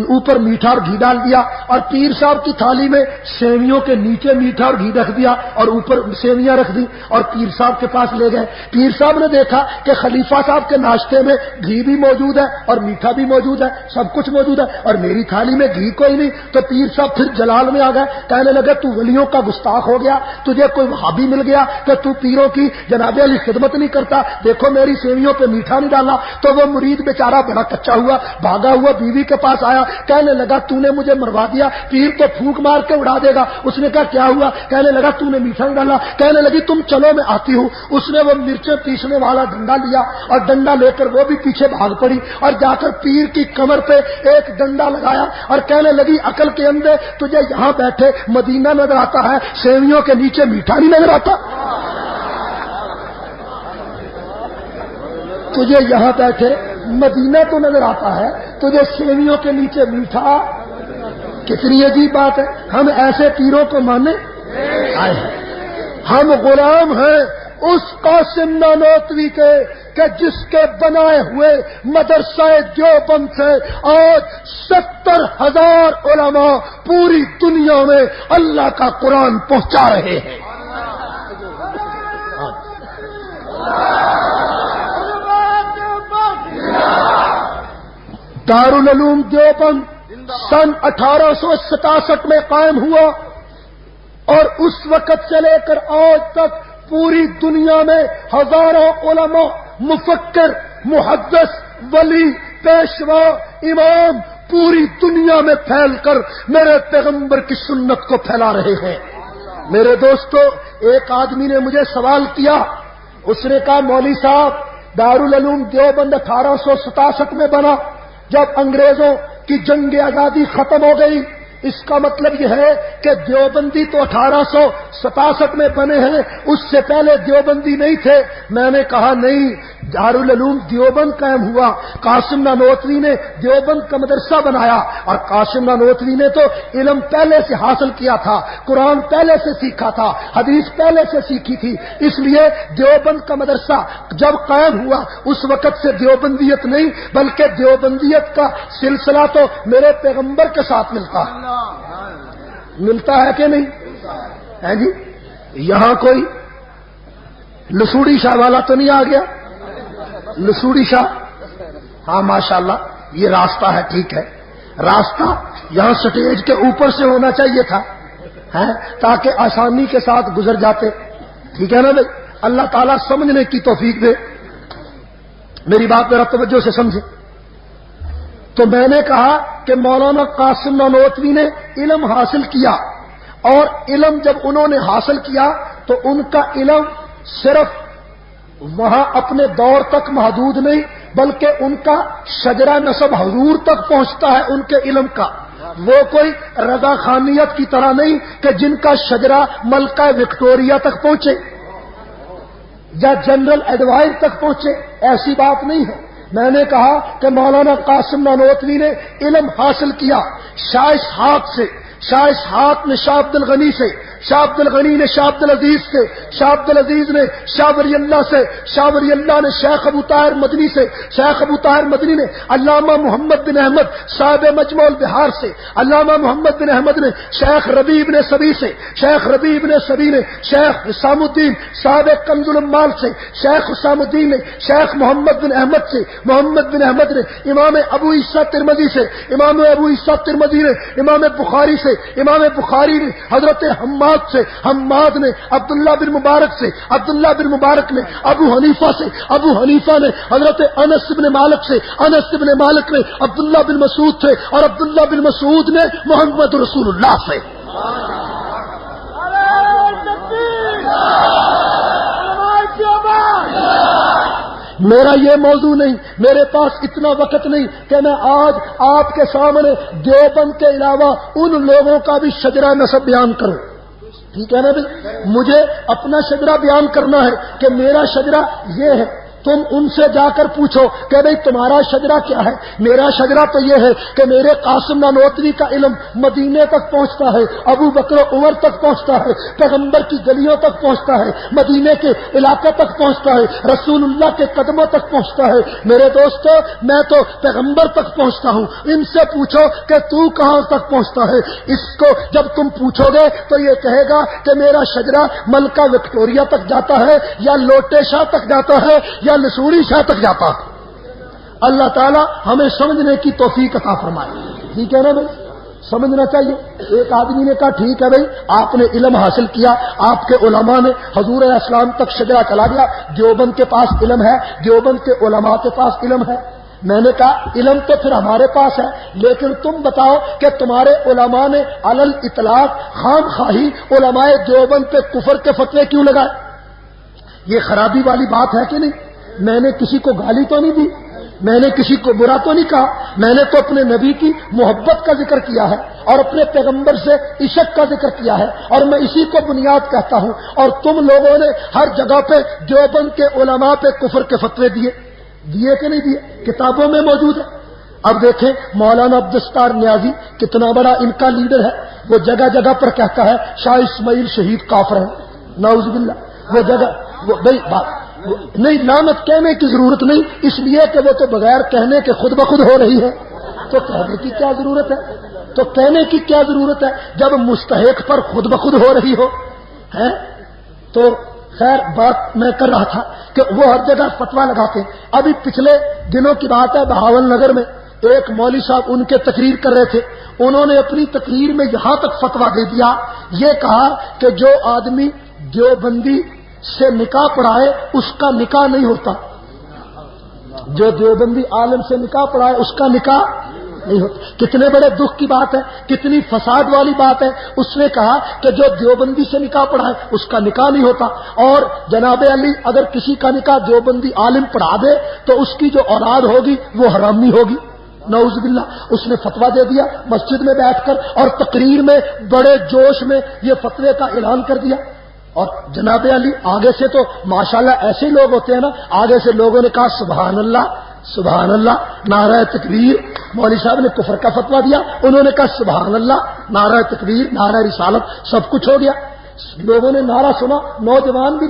اوپر میٹھا اور گھی ڈال دیا، اور پیر صاحب کی تھالی میں سیویوں کے نیچے میٹھا اور گھی رکھ دیا اور اوپر سیویاں رکھ دی، اور پیر صاحب کے پاس لے گئے۔ پیر صاحب نے دیکھا کہ خلیفہ صاحب کے ناشتے میں گھی بھی موجود ہے اور میٹھا بھی موجود ہے، سب کچھ موجود ہے، اور میری تھالی میں گھی کوئی نہیں۔ تو پیر صاحب پھر جلال میں آ گئے، کہنے لگے تو ولیوں کا گستاخ ہو گیا، تجھے کوئی وہابی مل گیا کہ تو پیروں کی جناب علی خدمت نہیں کرتا، دیکھو میری سیویوں پہ میٹھا نہیں ڈالا۔ تو وہ مرید بیچارہ بڑا کچا ہوا، بھاگا ہوا بیوی کے پاس آیا، کہنے لگا تو نے مجھے مروا دیا، پیر تو پھونک مار کے اڑا دے گا۔ اس نے کہا کیا ہوا؟ کہنے لگا تو نے میٹھا نہیں ڈالا۔ کہنے لگی تم چلو میں آتی ہوں۔ اس نے وہ مرچیں پیسنے والا ڈنڈا لیا اور ڈنڈا لے کر وہ بھی پیچھے بھاگ پڑی اور جا کر پیر کی کمر پہ ایک ڈنڈا لگایا اور کہنے لگی عقل کے اندھے تجھے یہاں بیٹھے مدینہ نظر آتا ہے، سیویوں کے نیچے میٹھا نہیں نظر آتا؟ تجھے یہاں بیٹھے مدینہ تو نظر آتا ہے، تجھے سیویوں کے نیچے میٹھا، کتنی عجیب بات ہے. ہم ایسے پیروں کو مانے آئے ہیں. ہم غلام ہیں اس قاسم نانوتوی کے کہ جس کے بنائے ہوئے مدرسہ دیوبند سے آج 70,000 علماء پوری دنیا میں اللہ کا قرآن پہنچا رہے ہیں. دارالعلوم دیوبند سن 1867 میں قائم ہوا اور اس وقت سے لے کر آج تک پوری دنیا میں ہزاروں علماء، مفکر، محدث، ولی، پیشوا، امام پوری دنیا میں پھیل کر میرے پیغمبر کی سنت کو پھیلا رہے ہیں. میرے دوستو، ایک آدمی نے مجھے سوال کیا، اس نے کہا مولوی صاحب دارالعلوم دیوبند 1867 میں بنا، جب انگریزوں کی جنگ آزادی ختم ہو گئی، اس کا مطلب یہ ہے کہ دیوبندی تو 1867 میں بنے ہیں، اس سے پہلے دیوبندی نہیں تھے. میں نے کہا نہیں، دارالعلوم دیوبند قائم ہوا، قاسم نانوتوی نے دیوبند کا مدرسہ بنایا، اور قاسم نانوتوی نے تو علم پہلے سے حاصل کیا تھا، قرآن پہلے سے سیکھا تھا، حدیث پہلے سے سیکھی تھی. اس لیے دیوبند کا مدرسہ جب قائم ہوا اس وقت سے دیوبندیت نہیں بلکہ دیوبندیت کا سلسلہ تو میرے پیغمبر کے ساتھ ملتا ہے کہ نہیں ہے جی. یہاں کوئی لسوڑی شاہ والا تو نہیں آ گیا؟ لسوڑی شاہ، ہاں ماشاءاللہ یہ راستہ ہے، ٹھیک ہے، راستہ یہاں سٹیج کے اوپر سے ہونا چاہیے تھا تاکہ آسانی کے ساتھ گزر جاتے. ٹھیک ہے نا بھائی؟ اللہ تعالیٰ سمجھنے کی توفیق دے. میری بات ذرا توجہ سے سمجھے. تو میں نے کہا کہ مولانا قاسم نانوتوی نے علم حاصل کیا، اور علم جب انہوں نے حاصل کیا تو ان کا علم صرف وہاں اپنے دور تک محدود نہیں بلکہ ان کا شجرہ نسب حضور تک پہنچتا ہے. ان کے علم کا وہ کوئی رضا خانیت کی طرح نہیں کہ جن کا شجرہ ملکہ وکٹوریا تک پہنچے یا جنرل ایڈوائز تک پہنچے، ایسی بات نہیں ہے. میں نے کہا کہ مولانا قاسم نانوتوی نے علم حاصل کیا شاہ اسحاق سے، شاہ اسحاق نے شاہ عبد الغنی سے، شاہ عبد الغنی نے شاہ عبد العزیز سے، شاہ عبد العزیز نے شاہ ولی اللہ سے، شاہ ولی اللہ نے شیخ ابو طاہر مدنی سے، شیخ ابو طاہر مدنی نے علامہ محمد بن احمد صاحب مجموع البحار سے، علامہ محمد بن احمد نے شیخ ربیع بن سبی سے، شیخ ربیع بن سبی نے شیخ حسام الدین صاحب کنز العمال سے، شیخ حسام الدین نے شیخ محمد بن احمد سے، محمد بن احمد نے امام ابو عیسیٰ ترمذی سے، امام ابو عیسیٰ ترمذی نے امام بخاری سے، امام بخاری نے حضرت حماد سے، حماد نے عبداللہ بن مبارک سے، عبداللہ بن مبارک نے ابو حنیفہ سے، ابو حنیفہ نے حضرت انس بن مالک سے، انس بن مالک نے عبداللہ بن مسعود سے، اور عبداللہ بن مسعود نے محمد رسول اللہ سے. میرا یہ موضوع نہیں، میرے پاس اتنا وقت نہیں کہ میں آج آپ کے سامنے دیوبند کے علاوہ ان لوگوں کا بھی شجرہ نسب بیان کروں. ٹھیک ہے نا بھائی؟ مجھے اپنا شجرہ بیان کرنا ہے کہ میرا شجرہ یہ ہے. تم ان سے جا کر پوچھو کہ بھئی تمہارا شجرہ کیا ہے. میرا شجرہ تو یہ ہے کہ میرے قاسم نانوتوی کا علم مدینے تک پہنچتا ہے، ابو بکر و عمر تک پہنچتا ہے، پیغمبر کی گلیوں تک پہنچتا ہے، مدینے کے علاقے تک پہنچتا ہے، رسول اللہ کے قدموں تک پہنچتا ہے. میرے دوستو، میں تو پیغمبر تک پہنچتا ہوں. ان سے پوچھو کہ تو کہاں تک پہنچتا ہے. اس کو جب تم پوچھو گے تو یہ کہے گا کہ میرا شجرہ ملکہ وکٹوریا تک جاتا ہے، یا لوٹے شاہ تک جاتا ہے، یا لسوڑی شاہ تک جاتا. اللہ تعالیٰ ہمیں سمجھنے کی توفیق عطا فرمائے. ٹھیک ہے نا بھائی؟ سمجھنا چاہیے. ایک آدمی نے کہا ٹھیک ہے بھائی، آپ نے علم حاصل کیا، آپ کے علماء نے حضور علیہ السلام تک شجرہ چلا گیا، دیوبند کے پاس علم ہے، دیوبند کے علماء کے پاس علم ہے. میں نے کہا علم تو پھر ہمارے پاس ہے، لیکن تم بتاؤ کہ تمہارے علماء نے علل اطلاق خام خواہی علماء دیوبند پہ کفر کے فتوے کیوں لگائے؟ یہ خرابی والی بات ہے کہ نہیں؟ میں نے کسی کو گالی تو نہیں دی، میں نے کسی کو برا تو نہیں کہا، میں نے تو اپنے نبی کی محبت کا ذکر کیا ہے اور اپنے پیغمبر سے عشق کا ذکر کیا ہے، اور میں اسی کو بنیاد کہتا ہوں. اور تم لوگوں نے ہر جگہ پہ دیوبند کے علماء پہ کفر کے فتوے دیے. دیے کہ نہیں دیے؟ کتابوں میں موجود ہے۔ اب دیکھیں مولانا عبدالستار نیازی کتنا بڑا ان کا لیڈر ہے، وہ جگہ جگہ پر کہتا ہے شاہ اسماعیل شہید کافر ہے، نعوذ باللہ۔ وہ جگہ بھائی بات نہیں، لعنت کہنے کی ضرورت نہیں، اس لیے کہ وہ تو بغیر کہنے کے خود بخود ہو رہی ہے، تو کہنے کی کیا ضرورت ہے؟ تو کہنے کی کیا ضرورت ہے جب مستحق پر خود بخود ہو رہی ہو ہے؟ تو خیر بات میں کر رہا تھا کہ وہ ہر جگہ فتویٰ لگاتے ہیں۔ ابھی پچھلے دنوں کی بات ہے، بہاول نگر میں ایک مولوی صاحب ان کے تقریر کر رہے تھے، انہوں نے اپنی تقریر میں یہاں تک فتویٰ دے دیا، یہ کہا کہ جو آدمی دیوبندی سے نکاح پڑھائے اس کا نکاح نہیں ہوتا، جو دیوبندی عالم سے نکاح پڑھائے اس کا نکاح نہیں ہوتا۔ کتنے بڑے دکھ کی بات ہے، کتنی فساد والی بات ہے۔ اس نے کہا کہ جو دیوبندی سے نکاح پڑھائے اس کا نکاح نہیں ہوتا، اور جناب علی اگر کسی کا نکاح دیوبندی عالم پڑھا دے تو اس کی جو اولاد ہوگی وہ حرامی ہوگی، نعوذ باللہ۔ اس نے فتویٰ دے دیا مسجد میں بیٹھ کر، اور تقریر میں بڑے جوش میں یہ فتوے کا اعلان کر دیا۔ اور جناب علی آگے سے تو ماشاءاللہ ایسے لوگ ہوتے ہیں نا، آگے سے لوگوں نے کہا سبحان اللہ سبحان اللہ، نعرہ تکبیر۔ مولوی صاحب نے کفر کا فتویٰ دیا، انہوں نے کہا سبحان اللہ، نعرہ تکبیر، نعرہ رسالت، سب کچھ ہو گیا۔ لوگوں نے نعرہ سنا، نوجوان بھی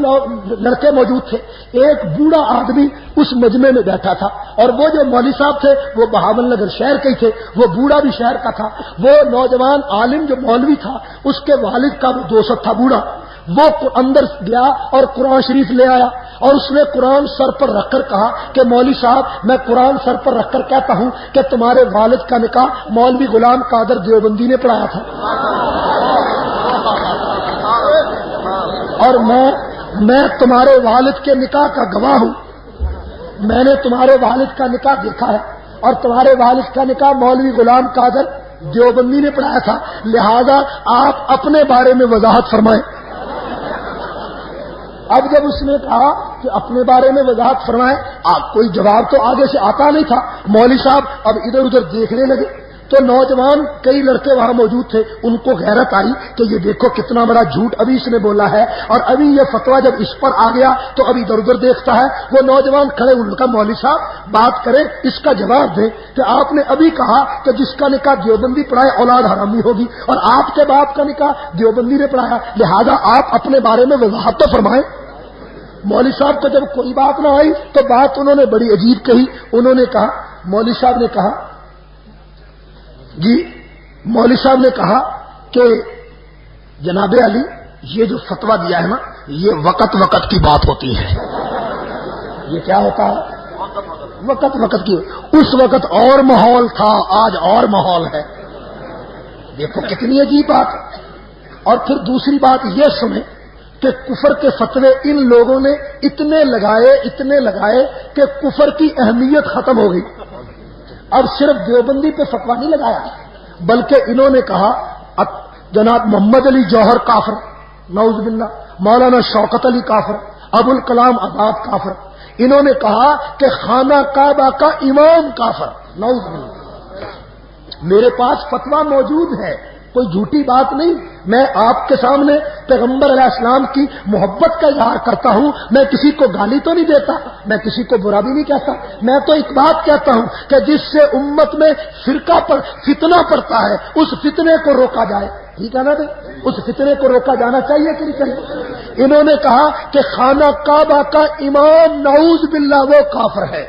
لڑکے موجود تھے۔ ایک بوڑھا آدمی اس مجمع میں بیٹھا تھا، اور وہ جو مولوی صاحب تھے وہ بہاول نگر شہر کے ہی تھے، وہ بوڑھا بھی شہر کا تھا۔ وہ نوجوان عالم جو مولوی تھا اس کے والد کا وہ دوست تھا بوڑھا، وہ اندر گیا اور قرآن شریف لے آیا، اور اس نے قرآن سر پر رکھ کر کہا کہ مولوی صاحب میں قرآن سر پر رکھ کر کہتا ہوں کہ تمہارے والد کا نکاح مولوی غلام قادر دیوبندی نے پڑھایا تھا، اور میں تمہارے والد کے نکاح کا گواہ ہوں، میں نے تمہارے والد کا نکاح دیکھا ہے، اور تمہارے والد کا نکاح مولوی غلام قادر دیوبندی نے پڑھایا تھا، لہذا آپ اپنے بارے میں وضاحت فرمائیں۔ اب جب اس نے کہا کہ اپنے بارے میں وضاحت فرمائیں، کوئی جواب تو آگے سے آتا نہیں تھا۔ مولوی صاحب اب ادھر ادھر دیکھنے لگے، تو نوجوان کئی لڑکے وہاں موجود تھے، ان کو غیرت آئی کہ یہ دیکھو کتنا بڑا جھوٹ ابھی اس نے بولا ہے، اور ابھی یہ فتویٰ جب اس پر آ گیا تو ابھی ادھر ادھر دیکھتا ہے۔ وہ نوجوان کھڑے ان کا مولوی صاحب بات کریں، اس کا جواب دیں کہ آپ نے ابھی کہا کہ جس کا نکاح دیوبندی پڑھائے اولاد حرامی ہوگی، اور آپ کے باپ کا نکاح دیوبندی نے پڑھایا، لہذا آپ اپنے بارے میں وضاحت تو فرمائیں۔ مولوی صاحب کو جب کوئی بات نہ آئی تو بات انہوں نے بڑی عجیب کہی۔ انہوں نے کہا، مولوی صاحب نے کہا جی، مولوی صاحب نے کہا کہ جناب علی یہ جو فتویٰ دیا ہے نا، یہ وقت وقت کی بات ہوتی ہے۔ یہ کیا ہوتا ہے؟ وقت وقت کی۔ اس وقت اور ماحول تھا، آج اور ماحول ہے۔ دیکھو کتنی عجیب بات۔ اور پھر دوسری بات یہ سنیں کہ کفر کے فتوے ان لوگوں نے اتنے لگائے کہ کفر کی اہمیت ختم ہو گئی۔ اب صرف دیوبندی پہ فتویٰ نہیں لگایا، بلکہ انہوں نے کہا جناب محمد علی جوہر کافر، نعوذ باللہ، مولانا شوکت علی کافر، ابو الکلام آزاد کافر، انہوں نے کہا کہ خانہ کعبہ کا امام کافر، نعوذ باللہ۔ میرے پاس فتویٰ موجود ہے، کوئی جھوٹی بات نہیں۔ میں آپ کے سامنے پیغمبر علیہ السلام کی محبت کا اظہار کرتا ہوں، میں کسی کو گالی تو نہیں دیتا، میں کسی کو برا بھی نہیں کہتا، میں تو ایک بات کہتا ہوں کہ جس سے امت میں فرقہ پر فتنہ پڑتا ہے اس فتنے کو روکا جائے، ٹھیک ہے نا؟ اس فتنے کو روکا جانا چاہیے کہ نہیں چاہیے؟ انہوں نے کہا کہ خانہ کعبہ کا امام نعوذ باللہ وہ کافر ہے۔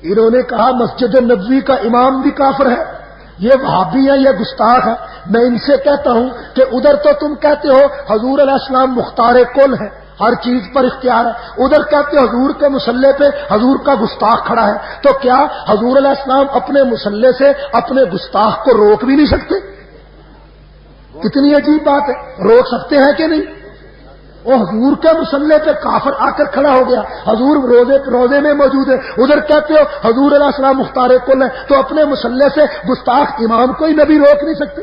انہوں نے کہا مسجد نبوی کا امام بھی کافر ہے۔ یہ وہابی ہیں، یہ گستاخ ہے۔ میں ان سے کہتا ہوں کہ ادھر تو تم کہتے ہو حضور علیہ السلام مختار کل ہے، ہر چیز پر اختیار ہے، ادھر کہتے ہو حضور کے مصلی پہ حضور کا گستاخ کھڑا ہے، تو کیا حضور علیہ السلام اپنے مصلی سے اپنے گستاخ کو روک بھی نہیں سکتے؟ کتنی عجیب بات ہے، روک سکتے ہیں کہ نہیں؟ وہ حضور کے مصلی پہ کافر آ کر کھڑا ہو گیا، حضور روزے میں موجود ہے، ادھر کہتے ہو حضور علیہ السلام مختار کل ہے، تو اپنے مصلی سے گستاخ امام کوئی نبی روک نہیں سکتے؟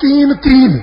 3-3।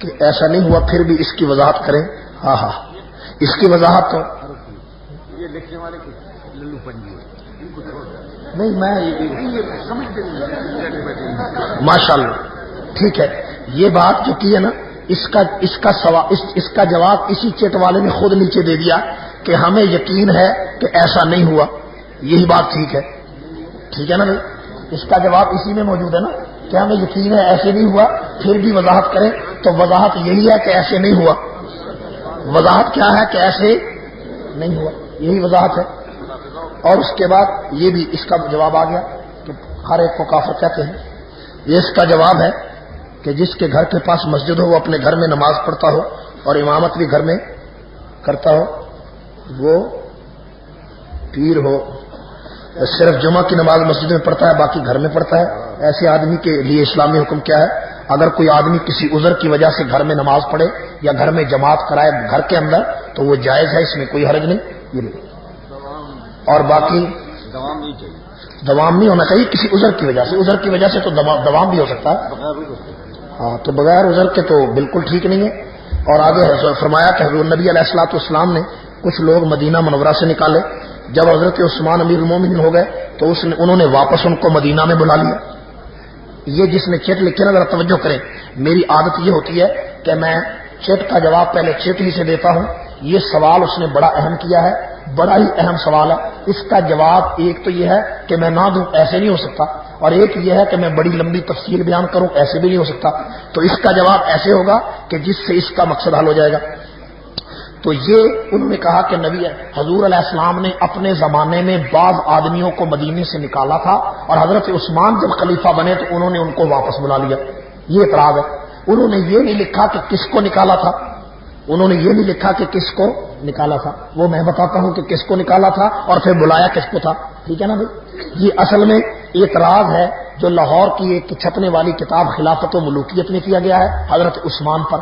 کہ ایسا نہیں ہوا پھر بھی اس کی وضاحت کریں. ہاں ہاں اس کی وضاحت تو یہ لکھنے والے للو پنجی نہیں میں ماشاء اللہ ٹھیک ہے. یہ بات جو کی ہے نا اس کا جواب اسی چیٹ والے نے خود نیچے دے دیا کہ ہمیں یقین ہے کہ ایسا نہیں ہوا. یہی بات ٹھیک ہے. ٹھیک ہے نا بھائی, اس کا جواب اسی میں موجود ہے نا کہ ہمیں یقین ہے ایسے نہیں ہوا پھر بھی وضاحت کریں. تو وضاحت یہی ہے کہ ایسے نہیں ہوا. وضاحت کیا ہے کہ ایسے نہیں ہوا, یہی وضاحت ہے. اور اس کے بعد یہ بھی اس کا جواب آ گیا کہ ہر ایک کو کافر کہتے ہیں. یہ اس کا جواب ہے کہ جس کے گھر کے پاس مسجد ہو وہ اپنے گھر میں نماز پڑھتا ہو اور امامت بھی گھر میں کرتا ہو, وہ پیر ہو, صرف جمعہ کی نماز مسجد میں پڑھتا ہے باقی گھر میں پڑھتا ہے. ایسے آدمی کے لیے اسلامی حکم کیا ہے؟ اگر کوئی آدمی کسی عذر کی وجہ سے گھر میں نماز پڑھے یا گھر میں جماعت کرائے گھر کے اندر تو وہ جائز ہے, اس میں کوئی حرج نہیں. یہ نہیں. اور باقی دوام نہیں چاہیے, دوام نہیں ہونا چاہیے کسی عذر کی وجہ سے. عذر کی وجہ سے تو دوام بھی ہو سکتا ہے. ہاں تو بغیر عذر کے تو بالکل ٹھیک نہیں ہے. اور آگے فرمایا کہ حضور نبی علیہ الصلوۃ والسلام نے کچھ لوگ مدینہ منورہ سے نکالے. جب حضرت عثمان امیر المومنین ہو گئے تو انہوں نے واپس ان کو مدینہ میں بلا لیا. یہ جس نے چیٹ لکھے نا ذرا توجہ کریں, میری عادت یہ ہوتی ہے کہ میں چیٹ کا جواب پہلے چیٹ ہی سے دیتا ہوں. یہ سوال اس نے بڑا اہم کیا ہے, بڑا ہی اہم سوال ہے. اس کا جواب ایک تو یہ ہے کہ میں نہ دوں, ایسے نہیں ہو سکتا, اور ایک یہ ہے کہ میں بڑی لمبی تفصیل بیان کروں, ایسے بھی نہیں ہو سکتا. تو اس کا جواب ایسے ہوگا کہ جس سے اس کا مقصد حل ہو جائے گا. تو یہ انہوں نے کہا کہ نبی حضور علیہ السلام نے اپنے زمانے میں بعض آدمیوں کو مدینے سے نکالا تھا اور حضرت عثمان جب خلیفہ بنے تو انہوں نے ان کو واپس بلا لیا. یہ اعتراض ہے. انہوں نے یہ نہیں لکھا کہ کس کو نکالا تھا, انہوں نے یہ نہیں لکھا کہ کس کو نکالا تھا. وہ میں بتاتا ہوں کہ کس کو نکالا تھا اور پھر بلایا کس کو تھا. ٹھیک ہے نا بھائی. یہ اصل میں اعتراض ہے جو لاہور کی ایک چھپنے والی کتاب خلافت و ملوکیت میں کیا گیا ہے حضرت عثمان پر.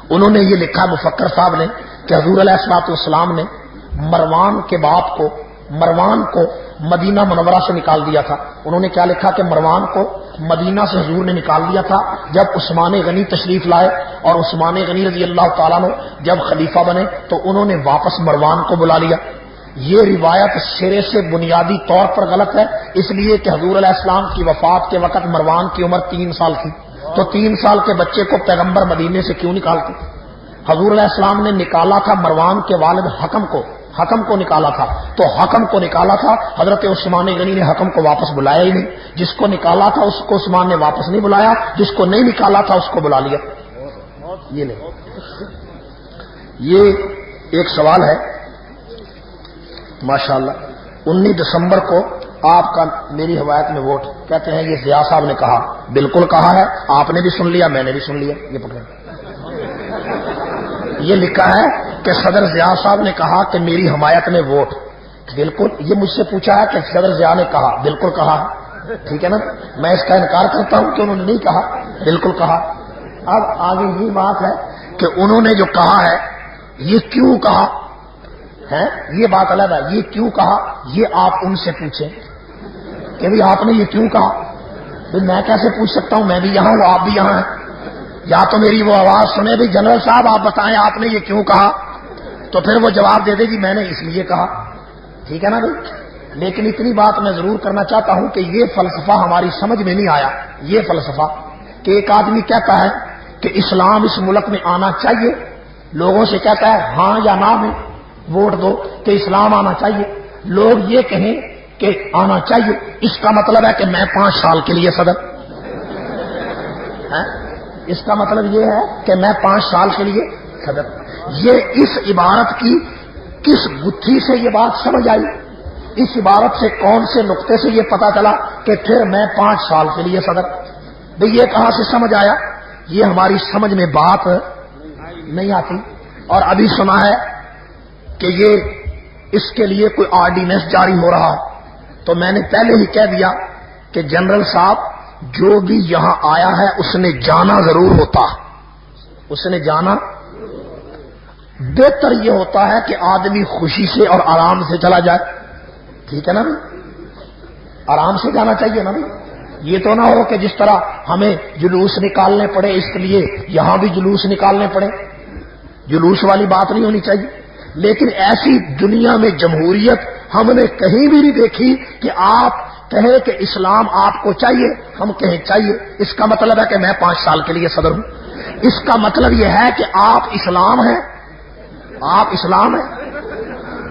انہوں نے یہ لکھا مفکر صاحب نے کہ حضور علیہ الصلوۃ والسلام نے مروان کے باپ کو, مروان کو مدینہ منورہ سے نکال دیا تھا. انہوں نے کیا لکھا کہ مروان کو مدینہ سے حضور نے نکال دیا تھا جب عثمان غنی تشریف لائے, اور عثمان غنی رضی اللہ تعالیٰ عنہ جب خلیفہ بنے تو انہوں نے واپس مروان کو بلا لیا. یہ روایت سرے سے بنیادی طور پر غلط ہے, اس لیے کہ حضور علیہ السلام کی وفات کے وقت مروان کی عمر 3 سال تھی. تو 3 سال کے بچے کو پیغمبر مدینے سے کیوں نکالتے؟ حضور علیہ السلام نے نکالا تھا مروان کے والد حکم کو نکالا تھا. تو حکم کو نکالا تھا, حضرت عثمان غنی نے حکم کو واپس بلایا ہی نہیں. جس کو نکالا تھا اس کو عثمان نے واپس نہیں بلایا, جس کو نہیں نکالا تھا اس کو بلا لیا. یہ لے, یہ ایک سوال ہے ماشاءاللہ. 19 دسمبر کو آپ کا میری حمایت میں ووٹ, کہتے ہیں یہ ضیاء صاحب نے کہا. بالکل کہا ہے, آپ نے بھی سن لیا, میں نے بھی سن لیا. یہ پکڑیں, یہ لکھا ہے کہ صدر ضیاء صاحب نے کہا کہ میری حمایت میں ووٹ. بالکل, یہ مجھ سے پوچھا ہے کہ صدر ضیاء نے کہا. بالکل کہا ہے. ٹھیک ہے نا, میں اس کا انکار کرتا ہوں کہ انہوں نے نہیں کہا, بالکل کہا. اب آگے یہ بات ہے کہ انہوں نے جو کہا ہے یہ کیوں کہا ہے, یہ بات الگ ہے. یہ کیوں کہا یہ آپ ان سے پوچھیں کہ بھی آپ نے یہ کیوں کہا. میں کیسے پوچھ سکتا ہوں, میں بھی یہاں ہوں, آپ بھی یہاں ہیں. یا تو میری وہ آواز سنے بھی جنرل صاحب آپ بتائیں آپ نے یہ کیوں کہا, تو پھر وہ جواب دے دے گی میں نے اس لیے کہا. ٹھیک ہے نا بھائی. لیکن اتنی بات میں ضرور کرنا چاہتا ہوں کہ یہ فلسفہ ہماری سمجھ میں نہیں آیا. یہ فلسفہ کہ ایک آدمی کہتا ہے کہ اسلام اس ملک میں آنا چاہیے, لوگوں سے کہتا ہے ہاں یا نہ میں ووٹ دو کہ اسلام آنا چاہیے. لوگ یہ کہیں کہ آنا چاہیے, اس کا مطلب ہے کہ میں 5 سال کے لیے صدر, اس کا مطلب یہ ہے کہ میں 5 سال کے لیے صدر. یہ اس عبارت کی کس گتھی سے یہ بات سمجھ آئی, اس عبارت سے کون سے نقطے سے یہ پتا چلا کہ پھر میں 5 سال کے لیے صدر. بھئی یہ کہاں سے سمجھ آیا؟ یہ ہماری سمجھ میں بات نہیں آتی. اور ابھی سنا ہے کہ یہ اس کے لیے کوئی آرڈیننس جاری ہو رہا ہے. تو میں نے پہلے ہی کہہ دیا کہ جنرل صاحب جو بھی یہاں آیا ہے اس نے جانا ضرور ہوتا, اس نے جانا. بہتر یہ ہوتا ہے کہ آدمی خوشی سے اور آرام سے چلا جائے. ٹھیک ہے نا بھائی, آرام سے جانا چاہیے نا بھائی. یہ تو نہ ہو کہ جس طرح ہمیں جلوس نکالنے پڑے اس لیے یہاں بھی جلوس نکالنے پڑے، جلوس والی بات نہیں ہونی چاہیے۔ لیکن ایسی دنیا میں جمہوریت ہم نے کہیں بھی نہیں دیکھی کہ آپ کہیں کہ اسلام آپ کو چاہیے، ہم کہیں چاہیے، اس کا مطلب ہے کہ میں 5 سال کے لیے صدر ہوں، اس کا مطلب یہ ہے کہ آپ اسلام ہیں، آپ اسلام ہیں۔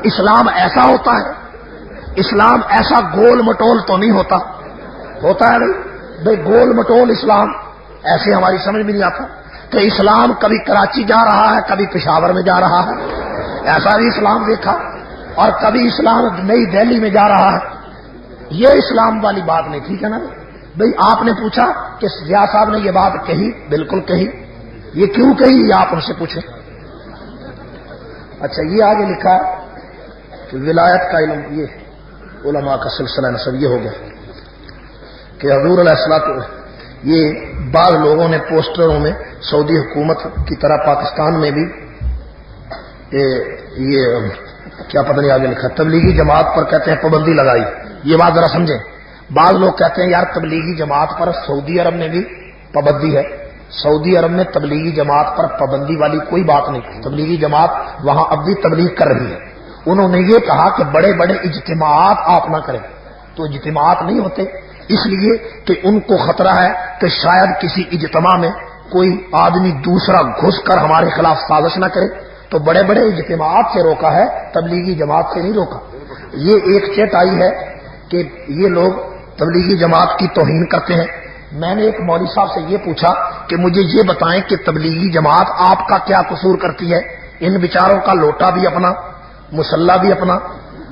اسلام ایسا ہوتا ہے، اسلام ایسا گول مٹول تو نہیں ہوتا ہے بھائی گول مٹول اسلام ایسے ہماری سمجھ میں نہیں آتا کہ اسلام کبھی کراچی جا رہا ہے، کبھی پشاور میں جا رہا ہے، ایسا بھی اسلام دیکھا، اور کبھی اسلام نئی دہلی میں جا رہا ہے، یہ اسلام والی بات نہیں، ٹھیک ہے نا بھائی۔ آپ نے پوچھا کہ ضیاء صاحب نے یہ بات کہی، بالکل کہی، یہ کیوں کہی یہ آپ ان سے پوچھیں۔ اچھا یہ آگے لکھا ہے کہ ولایت کا علم، یہ علماء کا سلسلہ نسب یہ ہو گیا کہ حضور علیہ الصلوۃ، یہ بعض لوگوں نے پوسٹروں میں سعودی حکومت کی طرح پاکستان میں بھی یہ کیا پتہ نہیں آگے لکھا، تبلیغی جماعت پر کہتے ہیں پابندی لگائی۔ یہ بات ذرا سمجھیں، بعض لوگ کہتے ہیں یار تبلیغی جماعت پر سعودی عرب میں بھی پابندی ہے، سعودی عرب میں تبلیغی جماعت پر پابندی والی کوئی بات نہیں، تبلیغی جماعت وہاں اب بھی تبلیغ کر رہی ہے۔ انہوں نے یہ کہا کہ بڑے بڑے اجتماعات آپ نہ کریں، تو اجتماعات نہیں ہوتے اس لیے کہ ان کو خطرہ ہے کہ شاید کسی اجتماع میں کوئی آدمی دوسرا گھس کر ہمارے خلاف سازش نہ کرے، تو بڑے بڑے اجتماعات سے روکا ہے، تبلیغی جماعت سے نہیں روکا۔ یہ ایک چیٹ آئی ہے کہ یہ لوگ تبلیغی جماعت کی توہین کرتے ہیں۔ میں نے ایک مولوی صاحب سے یہ پوچھا کہ مجھے یہ بتائیں کہ تبلیغی جماعت آپ کا کیا قصور کرتی ہے؟ ان بیچاروں کا لوٹا بھی اپنا، مسلح بھی اپنا،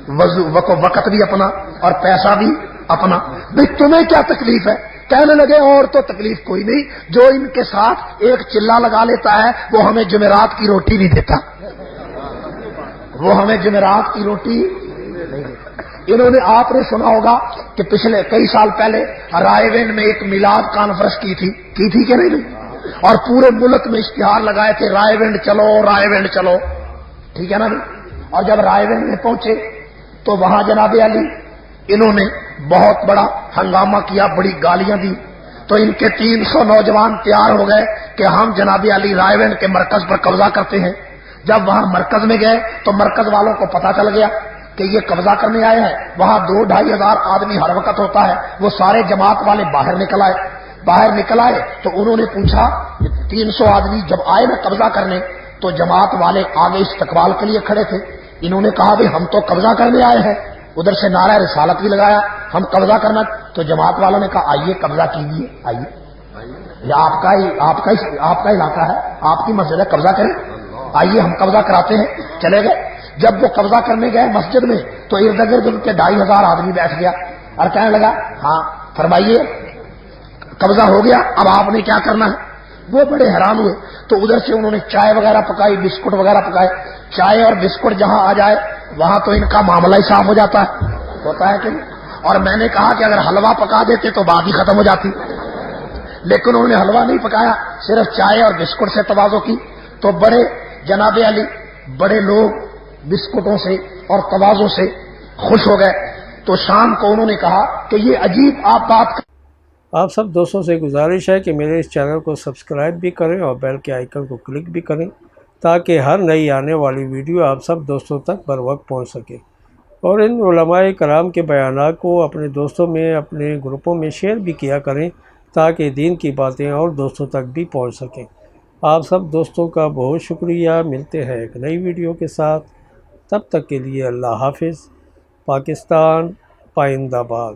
وقت بھی اپنا، اور پیسہ بھی اپنا، بھئی تمہیں کیا تکلیف ہے؟ کہنے لگے اور تو تکلیف کوئی نہیں، جو ان کے ساتھ ایک چلہ لگا لیتا ہے وہ ہمیں جمعرات کی روٹی نہیں دیتا، وہ ہمیں جمعرات کی روٹی نہیں دیتا۔ انہوں نے، آپ نے سنا ہوگا کہ پچھلے کئی سال پہلے رائے ونڈ میں ایک میلاد کانفرنس کی تھی کہ نہیں، اور پورے ملک میں اشتہار لگائے تھے رائے ونڈ چلو، رائے ونڈ چلو، ٹھیک ہے نا بھائی۔ اور جب رائے ونڈ میں پہنچے تو وہاں جناب علی انہوں نے بہت بڑا ہنگامہ کیا، بڑی گالیاں دی، تو ان کے 300 نوجوان تیار ہو گئے کہ ہم جناب علی رائے ونڈ کے مرکز پر قبضہ کرتے ہیں۔ جب وہاں مرکز میں گئے تو مرکز والوں کو پتا چل گیا کہ یہ قبضہ کرنے آئے ہیں، وہاں 2-2.5 ہزار آدمی ہر وقت ہوتا ہے، وہ سارے جماعت والے باہر نکل آئے تو انہوں نے پوچھا، 300 آدمی جب آئے نا قبضہ کرنے تو جماعت والے آگے استقبال کے لیے کھڑے تھے، انہوں نے کہا بھائی ہم تو قبضہ کرنے آئے ہیں، ادھر سے نعرہ رسالت بھی لگایا ہم قبضہ کرنا، تو جماعت والوں نے کہا آئیے قبضہ کیجیے، آئیے، یہ آپ کا علاقہ ہے، آپ کی مسجد ہے، قبضہ کریں، آئیے ہم قبضہ کراتے ہیں۔ چلے گئے، جب وہ قبضہ کرنے گئے مسجد میں تو ارد گرد ان کے 2.5 ہزار آدمی بیٹھ گیا اور کہنے لگا ہاں فرمائیے قبضہ ہو گیا، اب آپ نے کیا کرنا ہے؟ وہ بڑے حیران ہوئے، تو ادھر سے انہوں نے چائے وغیرہ پکائی، بسکٹ وغیرہ پکائے۔ چائے اور بسکٹ جہاں آ جائے وہاں تو ان کا معاملہ ہی صاف ہو جاتا ہے، ہوتا ہے کہ نہیں؟ اور میں نے کہا کہ اگر حلوہ پکا دیتے تو بات ہی ختم ہو جاتی، لیکن انہوں نے حلوہ نہیں پکایا، صرف چائے اور بسکٹ سے تواضع کی، تو بڑے جناب علی بڑے لوگ بسکٹوں سے اور تواضع سے خوش ہو گئے۔ تو شام کو انہوں نے کہا کہ یہ عجیب آپ بات آپ سب دوستوں سے گزارش ہے کہ میرے اس چینل کو سبسکرائب بھی کریں اور بیل کے آئیکن کو کلک بھی کریں تاکہ ہر نئی آنے والی ویڈیو آپ سب دوستوں تک بر وقت پہنچ سکے، اور ان علماء کرام کے بیانات کو اپنے دوستوں میں، اپنے گروپوں میں شیئر بھی کیا کریں تاکہ دین کی باتیں اور دوستوں تک بھی پہنچ سکیں۔ آپ سب دوستوں کا بہت شکریہ، ملتے ہیں ایک نئی ویڈیو کے ساتھ، تب تک کے لیے اللہ حافظ۔ پاکستان پائندہ باد۔